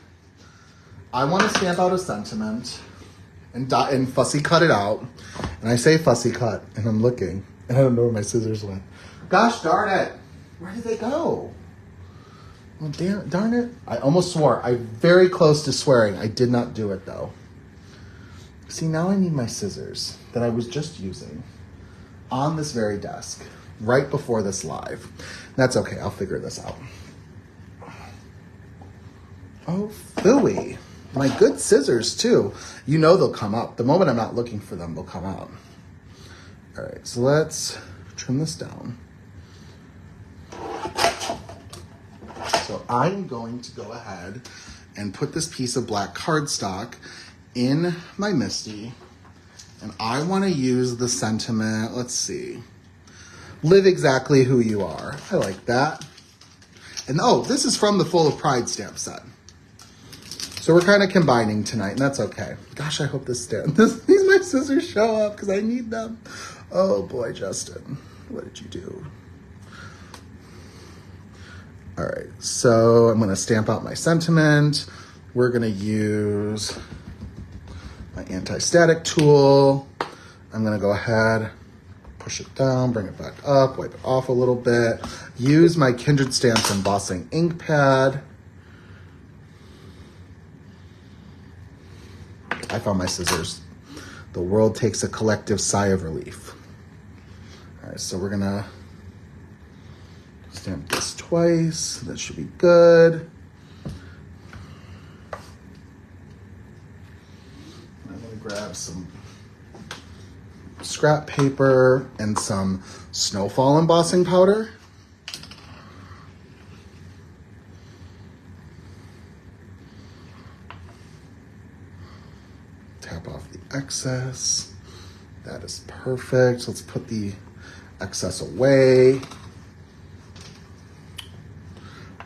[SPEAKER 1] I want to stamp out a sentiment and fussy cut it out. And I say fussy cut, and I'm looking, and I don't know where my scissors went. Gosh darn it. Where did they go? Well, darn it. I almost swore. I'm very close to swearing. I did not do it, though. See, now I need my scissors that I was just using on this very desk right before this live. That's okay. I'll figure this out. Oh, phooey. My good scissors, too. You know they'll come up. The moment I'm not looking for them, they'll come out. All right, so let's trim this down. So I'm going to go ahead and put this piece of black cardstock in my MISTI. And I want to use the sentiment, let's see. Live exactly who you are. I like that. And oh, this is from the Full of Pride stamp set. So we're kind of combining tonight, and that's okay. Gosh, I hope these my scissors show up because I need them. Oh boy, Justin, what did you do? All right, so I'm gonna stamp out my sentiment. We're gonna use my anti-static tool. I'm gonna go ahead, push it down, bring it back up, wipe it off a little bit. Use my Kindred Stamps embossing ink pad. I found my scissors. The world takes a collective sigh of relief. All right, so we're gonna stamp this twice. That should be good. I'm gonna grab some scrap paper and some snowfall embossing powder. Tap off the excess. That is perfect. Let's put the excess away.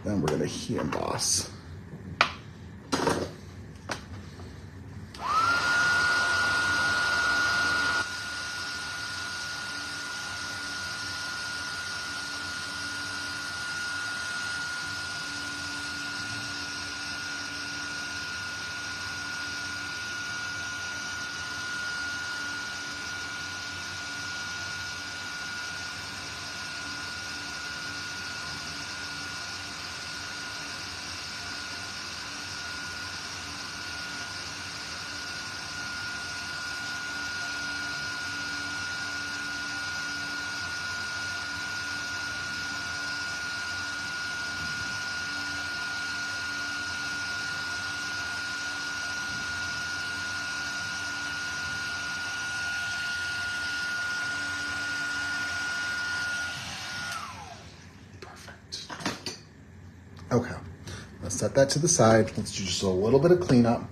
[SPEAKER 1] Then we're gonna heat emboss. Okay, let's set that to the side. Let's do just a little bit of cleanup.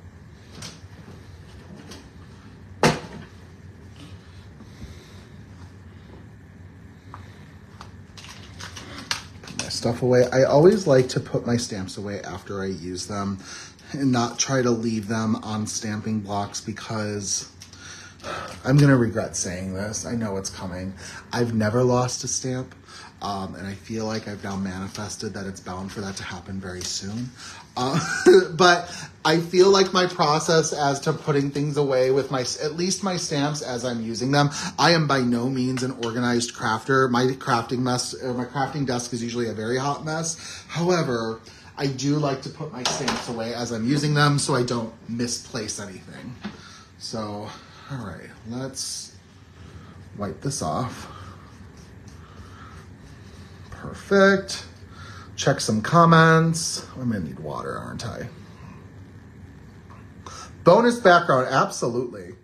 [SPEAKER 1] Stuff away. I always like to put my stamps away after I use them and not try to leave them on stamping blocks, because I'm gonna regret saying this. I know it's coming. I've never lost a stamp, and I feel like I've now manifested that it's bound for that to happen very soon. But I feel like my process as to putting things away with at least my stamps as I'm using them, I am by no means an organized crafter. My crafting desk is usually a very hot mess. However, I do like to put my stamps away as I'm using them so I don't misplace anything. So, all right, let's wipe this off. Perfect. Check some comments. I'm gonna need water, aren't I? Bonus background, absolutely.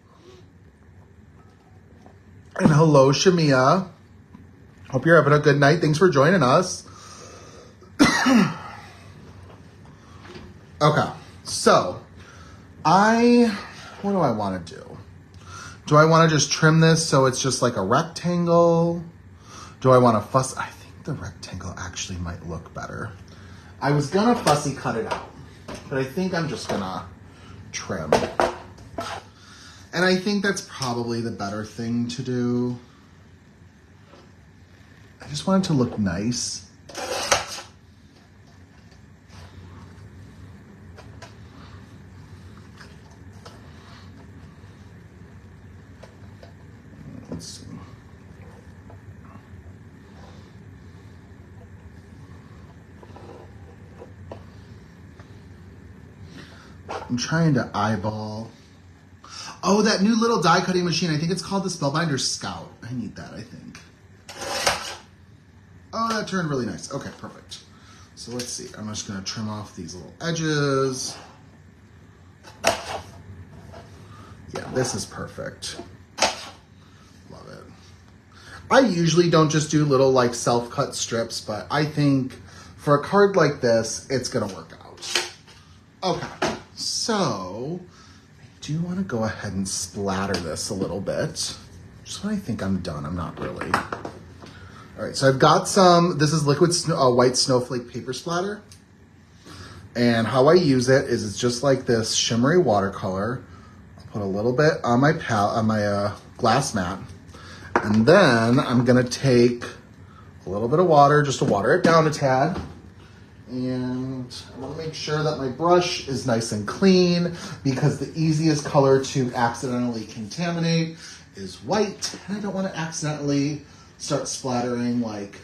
[SPEAKER 1] And hello, Shamia. Hope you're having a good night. Thanks for joining us. Okay, so what do I want to do? Do I want to just trim this so it's just like a rectangle? Do I want to fuss? I think the rectangle actually might look better. I was gonna fussy cut it out, but I think I'm just gonna trim. And I think that's probably the better thing to do. I just want it to look nice. Let's see. I'm trying to eyeball. Oh, that new little die cutting machine. I think it's called the Spellbinder Scout. I need that, I think. Oh, that turned really nice. Okay, perfect. So let's see. I'm just going to trim off these little edges. Yeah, this is perfect. Love it. I usually don't just do little like self-cut strips, but I think for a card like this, it's going to work out. Okay, so I do want to go ahead and splatter this a little bit. Just when I think I'm done, I'm not really. All right, so I've got some, this is liquid white snowflake paper splatter. And how I use it is it's just like this shimmery watercolor. I'll put a little bit on my glass mat. And then I'm gonna take a little bit of water just to water it down a tad. And I wanna make sure that my brush is nice and clean, because the easiest color to accidentally contaminate is white. And I don't wanna accidentally start splattering like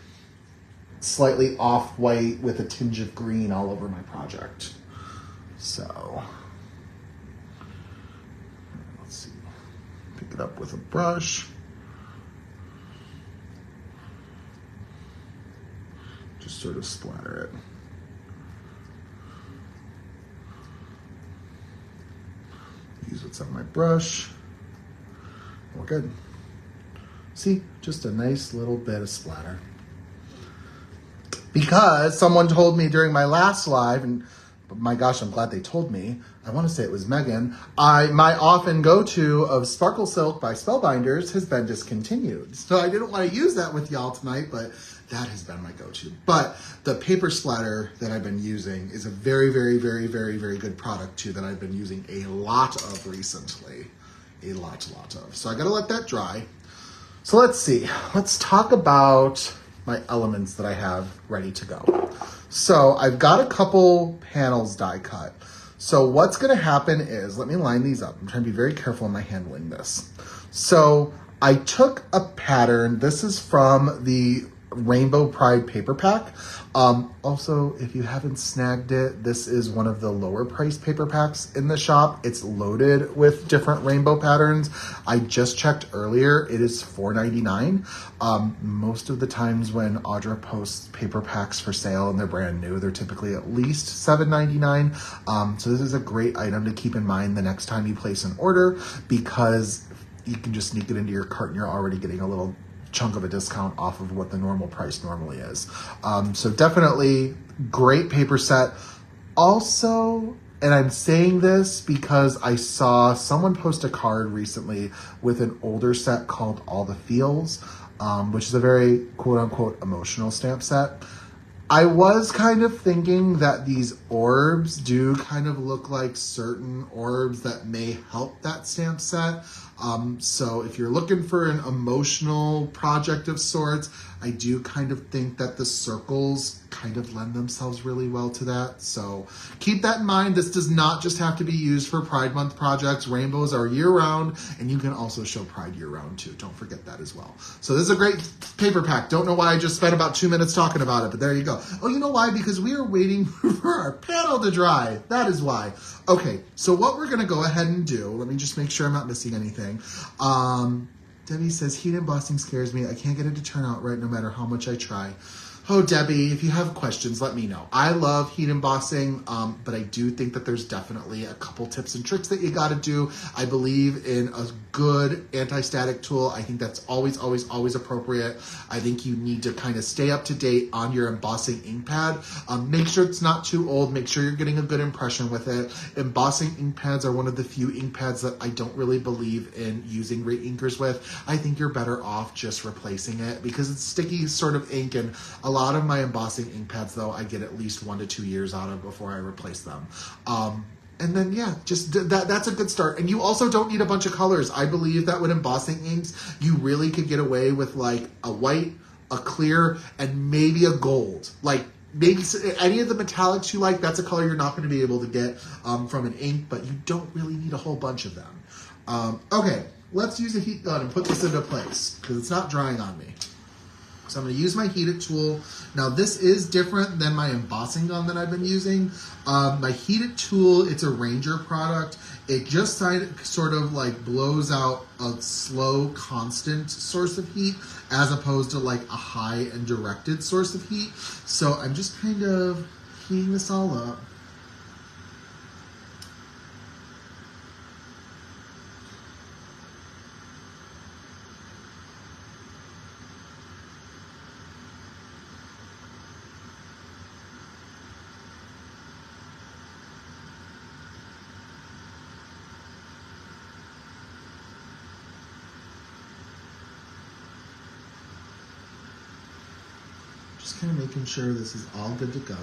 [SPEAKER 1] slightly off-white with a tinge of green all over my project. So, let's see, pick it up with a brush. Just sort of splatter it. Use what's on my brush. We're good. See, just a nice little bit of splatter. Because someone told me during my last live, and my gosh, I'm glad they told me. I want to say it was Megan. My often go-to of Sparkle Silk by Spellbinders has been discontinued. So I didn't want to use that with y'all tonight, but that has been my go-to. But the paper splatter that I've been using is a very, very, very, very, very good product too that I've been using a lot of recently. A lot of. So I gotta let that dry. So let's see, let's talk about my elements that I have ready to go. So I've got a couple panels die cut. So what's gonna happen is, let me line these up. I'm trying to be very careful in my handling this. So I took a pattern, this is from the Rainbow Pride paper pack. Also, if you haven't snagged it, this is one of the lower priced paper packs in the shop. It's loaded with different rainbow patterns. I just checked earlier, it is $4.99. Most of the times when Audra posts paper packs for sale and they're brand new, they're typically at least $7.99. So this is a great item to keep in mind the next time you place an order, because you can just sneak it into your cart and you're already getting a little chunk of a discount off of what the normal price normally is. So definitely Great paper set. Also, and I'm saying this because I saw someone post a card recently with an older set called All the Feels, which is a very quote unquote emotional stamp set. I was kind of thinking that these orbs do kind of look like certain orbs that may help that stamp set. So if you're looking for an emotional project of sorts, I do kind of think that the circles kind of lend themselves really well to that. So keep that in mind. This does not just have to be used for Pride Month projects. Rainbows are year-round, and you can also show Pride year-round too. Don't forget that as well. So this is a great paper pack. Don't know why I just spent about 2 minutes talking about it, but there you go. Oh, you know why? Because we are waiting for our panel to dry. That is why. Okay, so what we're going to go ahead and do, let me just make sure I'm not missing anything. Debbie says, heat embossing scares me. I can't get it to turn out right no matter how much I try. Oh, Debbie, if you have questions, let me know. I love heat embossing, but I do think that there's definitely a couple tips and tricks that you got to do. I believe in a good anti-static tool. I think that's always, always, always appropriate. I think you need to kind of stay up to date on your embossing ink pad. Make sure it's not too old. Make sure you're getting a good impression with it. Embossing ink pads are one of the few ink pads that I don't really believe in using reinkers with. I think you're better off just replacing it because it's sticky sort of ink, and a lot of my embossing ink pads, though, I get at least 1 to 2 years out of before I replace them. And then, yeah, just that's a good start. And you also don't need a bunch of colors. I believe that with embossing inks, you really could get away with like a white, a clear, and maybe a gold. Like maybe any of the metallics you like, that's a color you're not going to be able to get from an ink, but you don't really need a whole bunch of them. Okay, let's use a heat gun and put this into place because it's not drying on me. So I'm going to use my heated tool. Now this is different than my embossing gun that I've been using. My heated tool, it's a Ranger product. It just sort of like blows out a slow, constant source of heat as opposed to like a high and directed source of heat. So I'm just kind of heating this all up. Just kind of making sure this is all good to go.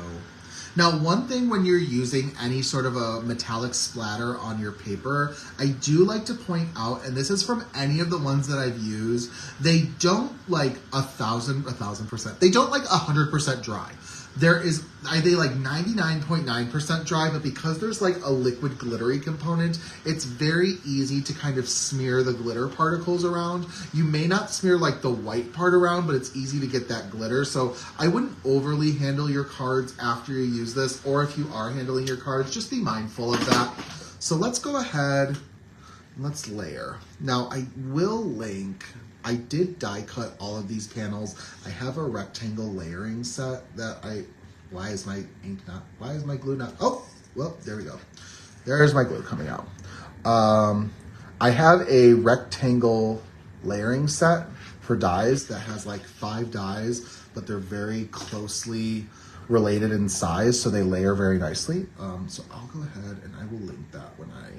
[SPEAKER 1] Now, one thing when you're using any sort of a metallic splatter on your paper, I do like to point out, and this is from any of the ones that I've used, they don't like 1,000%. They don't like 100% dry. They like 99.9% dry, but because there's like a liquid glittery component, it's very easy to kind of smear the glitter particles around. You may not smear like the white part around, but it's easy to get that glitter. So I wouldn't overly handle your cards after you use this, or if you are handling your cards, just be mindful of that. So let's go ahead and let's layer. Now I will link, I did die cut all of these panels. I have a rectangle layering set that why is my glue not, oh, well, there we go. There's my glue coming out. I have a rectangle layering set for dies that has like 5 dies, but they're very closely related in size, so they layer very nicely. So I'll go ahead and I will link that when I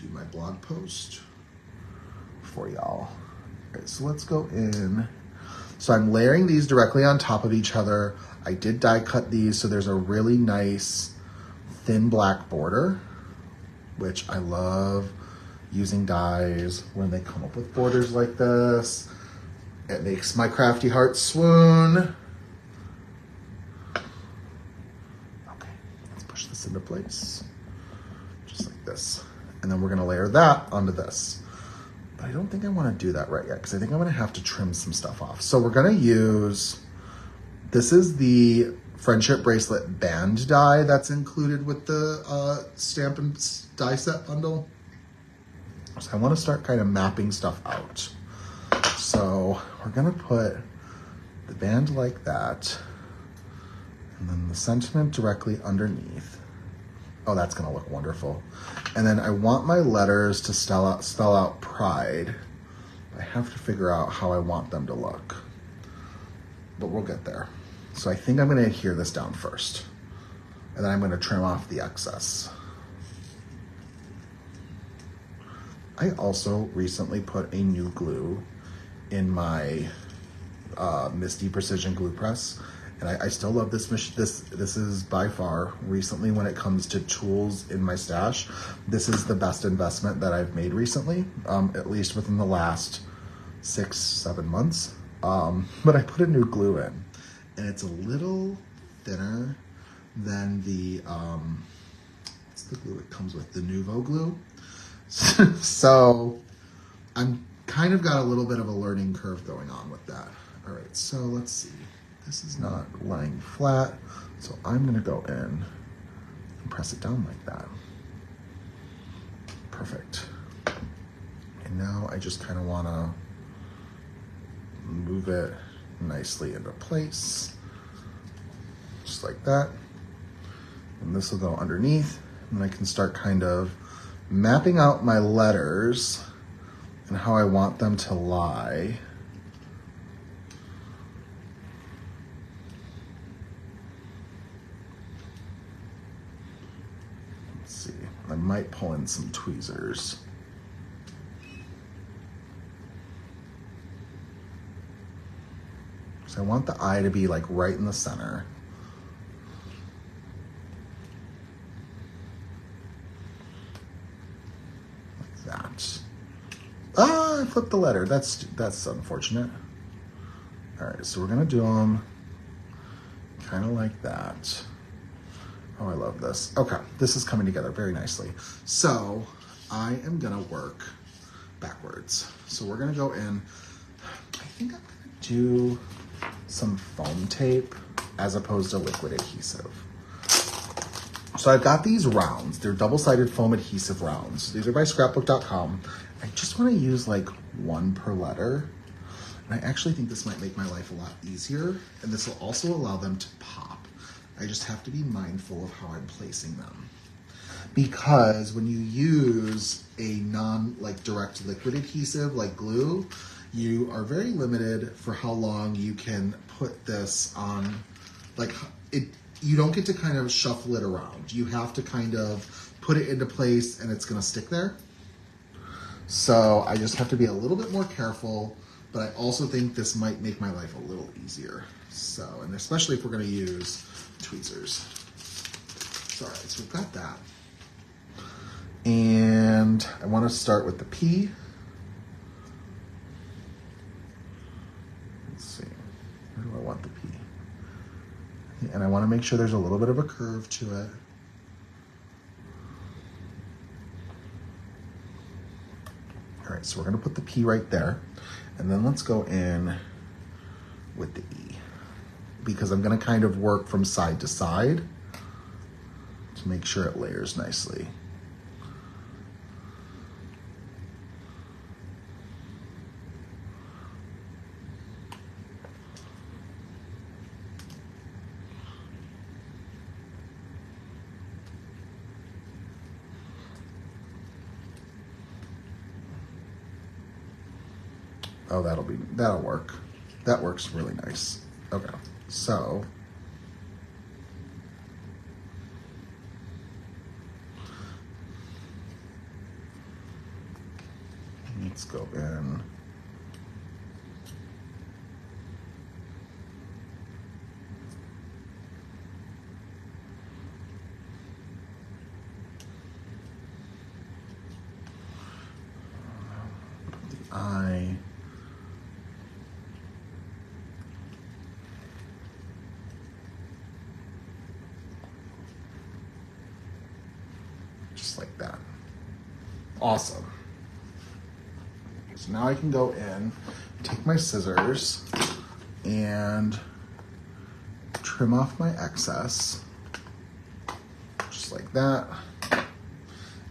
[SPEAKER 1] do my blog post for y'all. Okay, so let's go in. So I'm layering these directly on top of each other. I did die cut these, so there's a really nice thin black border, which I love using dies when they come up with borders like this. It makes my crafty heart swoon. Okay, let's push this into place, just like this. And then we're gonna layer that onto this. But I don't think I wanna do that right yet, because I think I'm gonna have to trim some stuff off. So we're gonna use, this is the Friendship Bracelet band die that's included with the stamp and die set bundle. So I wanna start kind of mapping stuff out. So we're gonna put the band like that, and then the sentiment directly underneath. Oh, that's gonna look wonderful. And then I want my letters to spell out pride. I have to figure out how I want them to look, but we'll get there. So I think I'm gonna adhere this down first, and then I'm gonna trim off the excess. I also recently put a new glue in my Misty Precision Glue Press, and I still love this machine. This is by far, recently, when it comes to tools in my stash, this is the best investment that I've made recently, at least within the last 6-7 months. But I put a new glue in, and it's a little thinner than the what's the glue it comes with, the Nuvo glue. So I'm kind of got a little bit of a learning curve going on with that. All right, so let's see. This is not lying flat, so I'm gonna go in and press it down like that. Perfect. And now I just kind of wanna move it nicely into place, just like that. And this will go underneath, and I can start kind of mapping out my letters and how I want them to lie. Let's see, I might pull in some tweezers. So I want the eye to be like right in the center. That. Ah, I flipped the letter. That's unfortunate. All right, so we're gonna do them kind of like that. Oh, I love this. Okay, this is coming together very nicely. So I am gonna work backwards. So we're gonna go in, I think I'm gonna do some foam tape as opposed to liquid adhesive. So I've got these rounds. They're double-sided foam adhesive rounds. These are by scrapbook.com. I just want to use like one per letter. And I actually think this might make my life a lot easier. And this will also allow them to pop. I just have to be mindful of how I'm placing them. Because when you use a direct liquid adhesive like glue, you are very limited for how long you can put this on, you don't get to kind of shuffle it around. You have to kind of put it into place and it's gonna stick there. So I just have to be a little bit more careful, but I also think this might make my life a little easier. So, and especially if we're gonna use tweezers. So, all right, so we've got that. And I wanna start with the P. Let's see, where do I want the P? And I want to make sure there's a little bit of a curve to it. All right, so we're going to put the P right there. And then let's go in with the E, because I'm going to kind of work from side to side to make sure it layers nicely. Oh, that'll work. That works really nice. Okay, so let's go in. Put the eye. Just like that. Awesome. So now I can go in, take my scissors, and trim off my excess, just like that.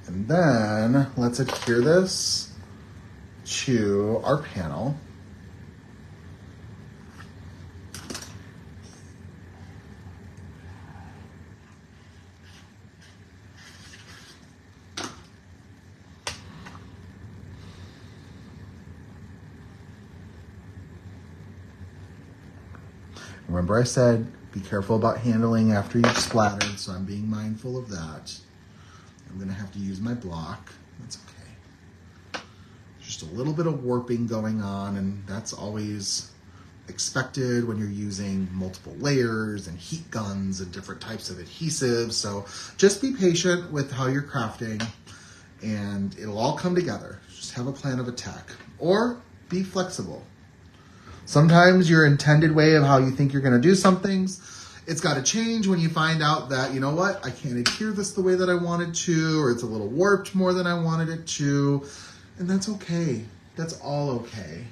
[SPEAKER 1] And then let's adhere this to our panel. Remember I said, be careful about handling after you've splattered, so I'm being mindful of that. I'm gonna have to use my block. That's okay. Just a little bit of warping going on, and that's always expected when you're using multiple layers and heat guns and different types of adhesives. So just be patient with how you're crafting and it'll all come together. Just have a plan of attack or be flexible. Sometimes your intended way of how you think you're going to do some things, it's got to change when you find out that, you know what, I can't adhere this the way that I wanted to, or it's a little warped more than I wanted it to, and that's okay. That's all okay.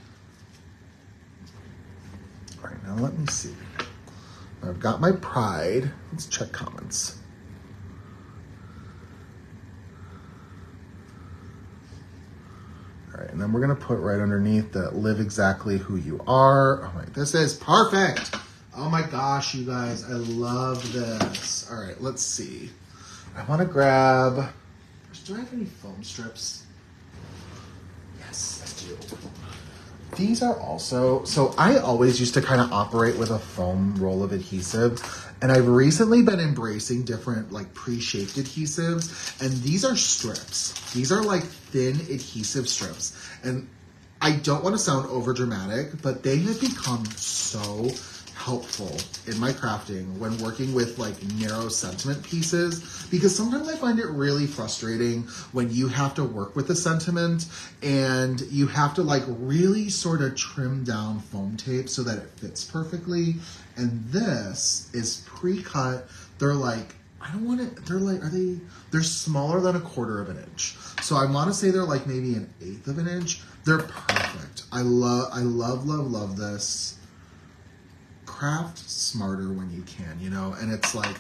[SPEAKER 1] All right, now let me see. I've got my pride. Let's check comments. All right, and then we're gonna put right underneath that live exactly who you are. All right, this is perfect. Oh my gosh, you guys, I love this. All right, let's see. I wanna grab, do I have any foam strips? Yes, I do. These are also, so I always used to kind of operate with a foam roll of adhesive, and I've recently been embracing different like pre-shaped adhesives, and these are strips. These are like thin adhesive strips, and I don't want to sound over dramatic, but they have become so helpful in my crafting when working with like narrow sentiment pieces, because sometimes I find it really frustrating when you have to work with a sentiment and you have to like really sort of trim down foam tape so that it fits perfectly. And this is pre-cut. They're like, I don't want it, they're like, they're smaller than 1/4 of an inch. So I want to say they're like maybe 1/8 of an inch. They're perfect. I love this. Craft smarter when you can, you know, and it's like,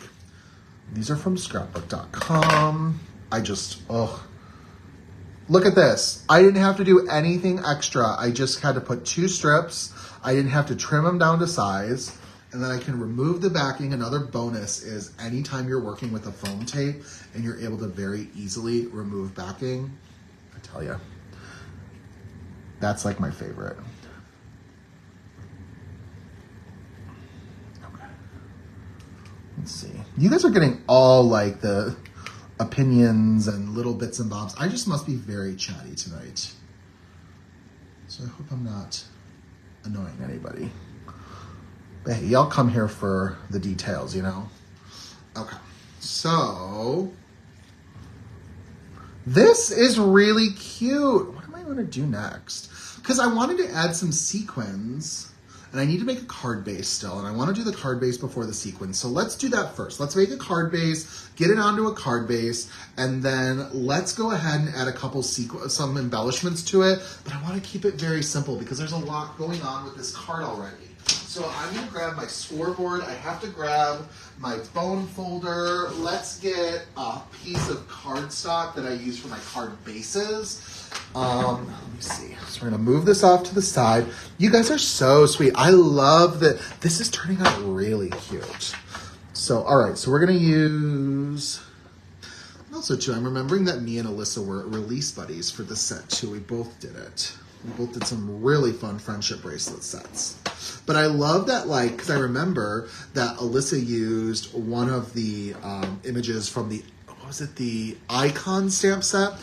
[SPEAKER 1] these are from scrapbook.com. I just, look at this. I didn't have to do anything extra. I just had to put 2 strips. I didn't have to trim them down to size, and then I can remove the backing. Another bonus is anytime you're working with a foam tape and you're able to very easily remove backing, I tell you, that's like my favorite. Let's see. You guys are getting all like the opinions and little bits and bobs. I just must be very chatty tonight. So I hope I'm not annoying anybody. But hey, y'all come here for the details, you know? Okay. So this is really cute. What am I going to do next? Because I wanted to add some sequins. And I need to make a card base still, and I want to do the card base before the sequins. So let's do that first. Let's make a card base, get it onto a card base, and then let's go ahead and add a couple some embellishments to it. But I want to keep it very simple because there's a lot going on with this card already. So I'm going to grab my scoreboard. I have to grab my bone folder. Let's get a piece of cardstock that I use for my card bases. Let me see. So we're going to move this off to the side. You guys are so sweet. I love that. This is turning out really cute. So, all right. So we're going to use... Also, too, I'm remembering that me and Alyssa were release buddies for this set, too. We both did it. We both did some really fun friendship bracelet sets. But I love that, like, because I remember that Alyssa used one of the images from the, what was it, the Icon stamp set.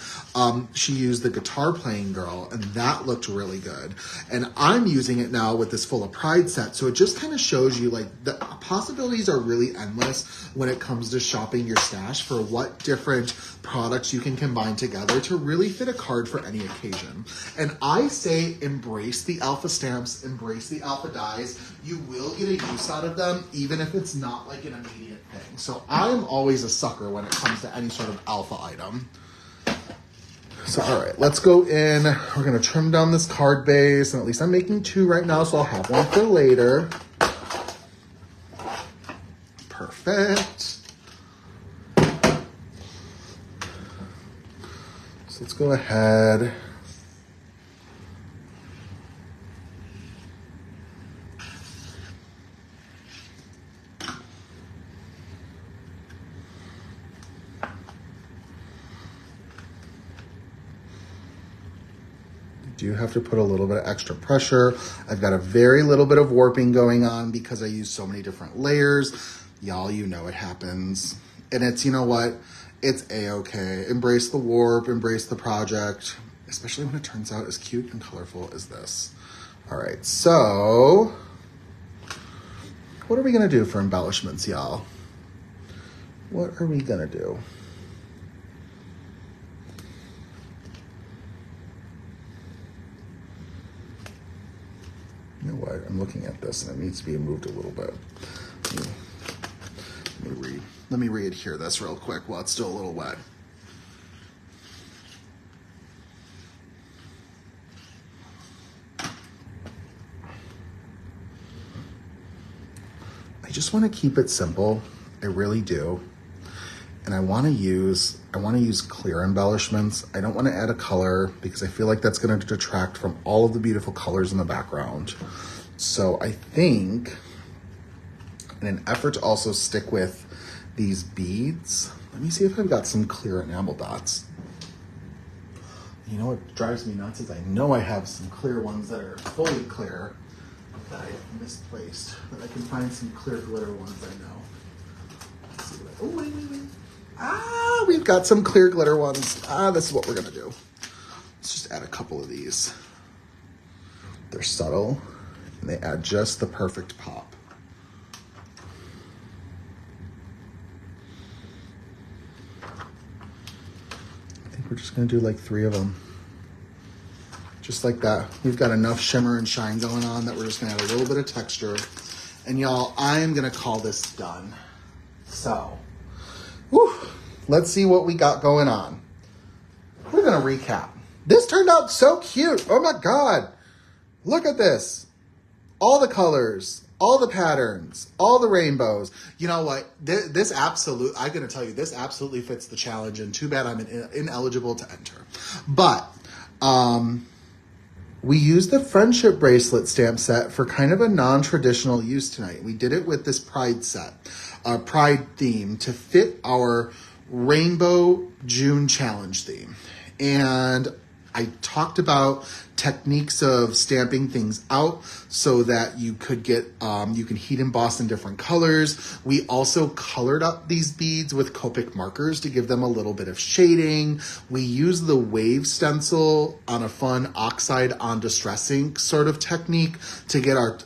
[SPEAKER 1] She used the guitar playing girl, and that looked really good. And I'm using it now with this Full of Pride set, so it just kind of shows you, like, the possibilities are really endless when it comes to shopping your stash for what different products you can combine together to really fit a card for any occasion. And I say embrace the alpha stamps, embrace the alpha dies. You will get a use out of them, even if it's not like an immediate thing. So I'm always a sucker when it comes to any sort of alpha item. So, all right, let's go in. We're going to trim down this card base, and at least I'm making 2 right now, so I'll have one for later. Perfect. So let's go ahead. do have to put a little bit of extra pressure. I've got a very little bit of warping going on because I use so many different layers. Y'all, you know it happens. And it's, you know what? It's a-okay. Embrace the warp, embrace the project, especially when it turns out as cute and colorful as this. All right, so what are we gonna do for embellishments, y'all? What are we gonna do? You know what? I'm looking at this and it needs to be moved a little bit. Let me re-adhere this real quick while it's still a little wet. I just want to keep it simple. I really do. And I want to use clear embellishments. I don't want to add a color because I feel like that's going to detract from all of the beautiful colors in the background. So I think in an effort to also stick with these beads, let me see if I've got some clear enamel dots. You know what drives me nuts is I know I have some clear ones that are fully clear that I misplaced, but I can find some clear glitter ones I know. Let's see what wait. We've got some clear glitter ones. This is what we're gonna do. Let's just add a couple of these. They're subtle and they add just the perfect pop. We're just gonna do like 3 of them. Just like that. We've got enough shimmer and shine going on that we're just gonna add a little bit of texture. And y'all, I'm gonna call this done. So, let's see what we got going on. We're gonna recap. This turned out so cute. Oh my God. Look at this. All the colors, all the patterns, all the rainbows. You know what? This I'm going to tell you, this absolutely fits the challenge, and too bad I'm ineligible to enter. But we used the friendship bracelet stamp set for kind of a non-traditional use tonight. We did it with this pride set, pride theme to fit our Rainbow June challenge theme. And I talked about techniques of stamping things out so that you could get, you can heat emboss in different colors. We also colored up these beads with Copic markers to give them a little bit of shading. We used the wave stencil on a fun oxide on distress ink sort of technique to get our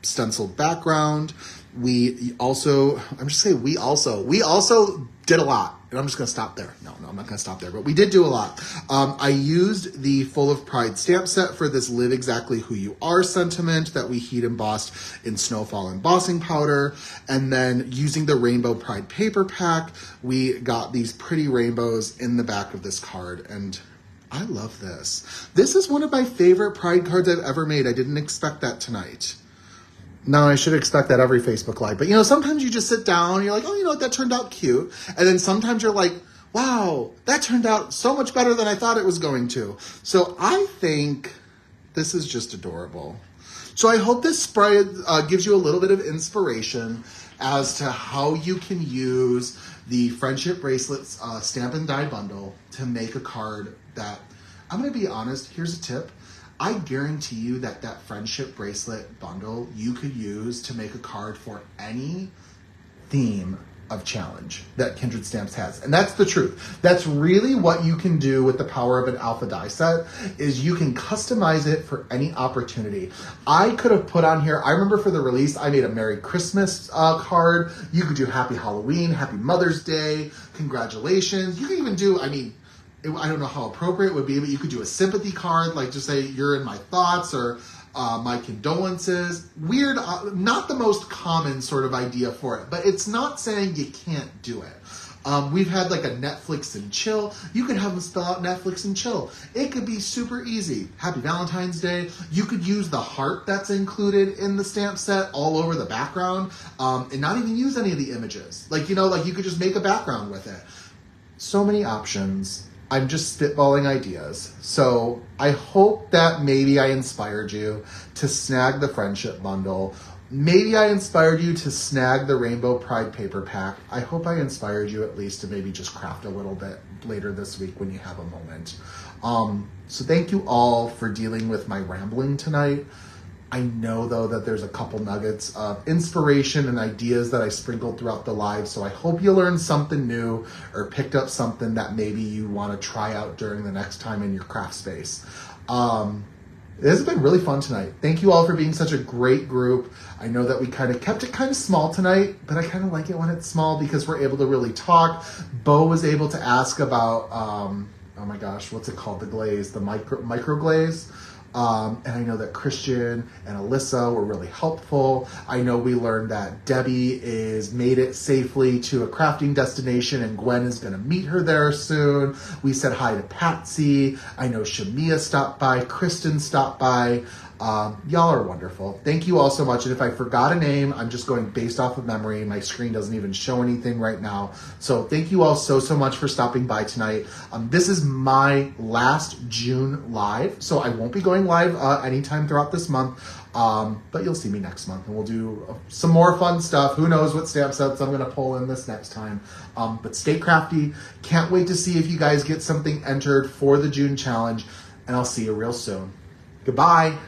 [SPEAKER 1] stenciled background. We also did a lot. And I'm just going to stop there. No, I'm not going to stop there. But we did do a lot. I used the Full of Pride stamp set for this Live Exactly Who You Are sentiment that we heat embossed in Snowfall embossing powder. And then using the Rainbow Pride paper pack, we got these pretty rainbows in the back of this card. And I love this. This is one of my favorite Pride cards I've ever made. I didn't expect that tonight. No, I should expect that every Facebook Live. But, you know, sometimes you just sit down and you're like, oh, you know what, that turned out cute. And then sometimes you're like, wow, that turned out so much better than I thought it was going to. So I think this is just adorable. So I hope this spread gives you a little bit of inspiration as to how you can use the Friendship Bracelets Stamp and Die Bundle to make a card that, I'm going to be honest, here's a tip. I guarantee you that that friendship bracelet bundle you could use to make a card for any theme of challenge that Kindred Stamps has. And that's the truth. That's really what you can do with the power of an alpha die set, is you can customize it for any opportunity. I could have put on here, I remember for the release, I made a Merry Christmas card. You could do Happy Halloween, Happy Mother's Day, congratulations. You can even do, I don't know how appropriate it would be, but you could do a sympathy card, like just say, you're in my thoughts, or my condolences. Weird, not the most common sort of idea for it, but it's not saying you can't do it. We've had like a Netflix and chill. You could have them spell out Netflix and chill. It could be super easy. Happy Valentine's Day. You could use the heart that's included in the stamp set all over the background, and not even use any of the images. Like, you know, like you could just make a background with it. So many options. I'm just spitballing ideas. So I hope that maybe I inspired you to snag the friendship bundle, maybe I inspired you to snag the Rainbow Pride paper pack. I hope I inspired you at least to maybe just craft a little bit later this week when you have a moment. So thank you all for dealing with my rambling tonight. I know though that there's a couple nuggets of inspiration and ideas that I sprinkled throughout the live. So I hope you learned something new or picked up something that maybe you want to try out during the next time in your craft space. This has been really fun tonight. Thank you all for being such a great group. I know that we kind of kept it kind of small tonight, but I kind of like it when it's small because we're able to really talk. Bo was able to ask about, oh my gosh, what's it called? The glaze, the micro glaze. And I know that Christian and Alyssa were really helpful. I know we learned that Debbie is made it safely to a crafting destination and Gwen is going to meet her there soon. We said hi to Patsy. I know Shamia stopped by. Kristen stopped by. Y'all are wonderful. Thank you all so much. And if I forgot a name, I'm just going based off of memory. My screen doesn't even show anything right now. So thank you all so much for stopping by tonight. This is my last June live. So I won't be going live anytime throughout this month. But you'll see me next month and we'll do some more fun stuff. Who knows what stamp sets I'm going to pull in this next time. But stay crafty. Can't wait to see if you guys get something entered for the June challenge. And I'll see you real soon. Goodbye.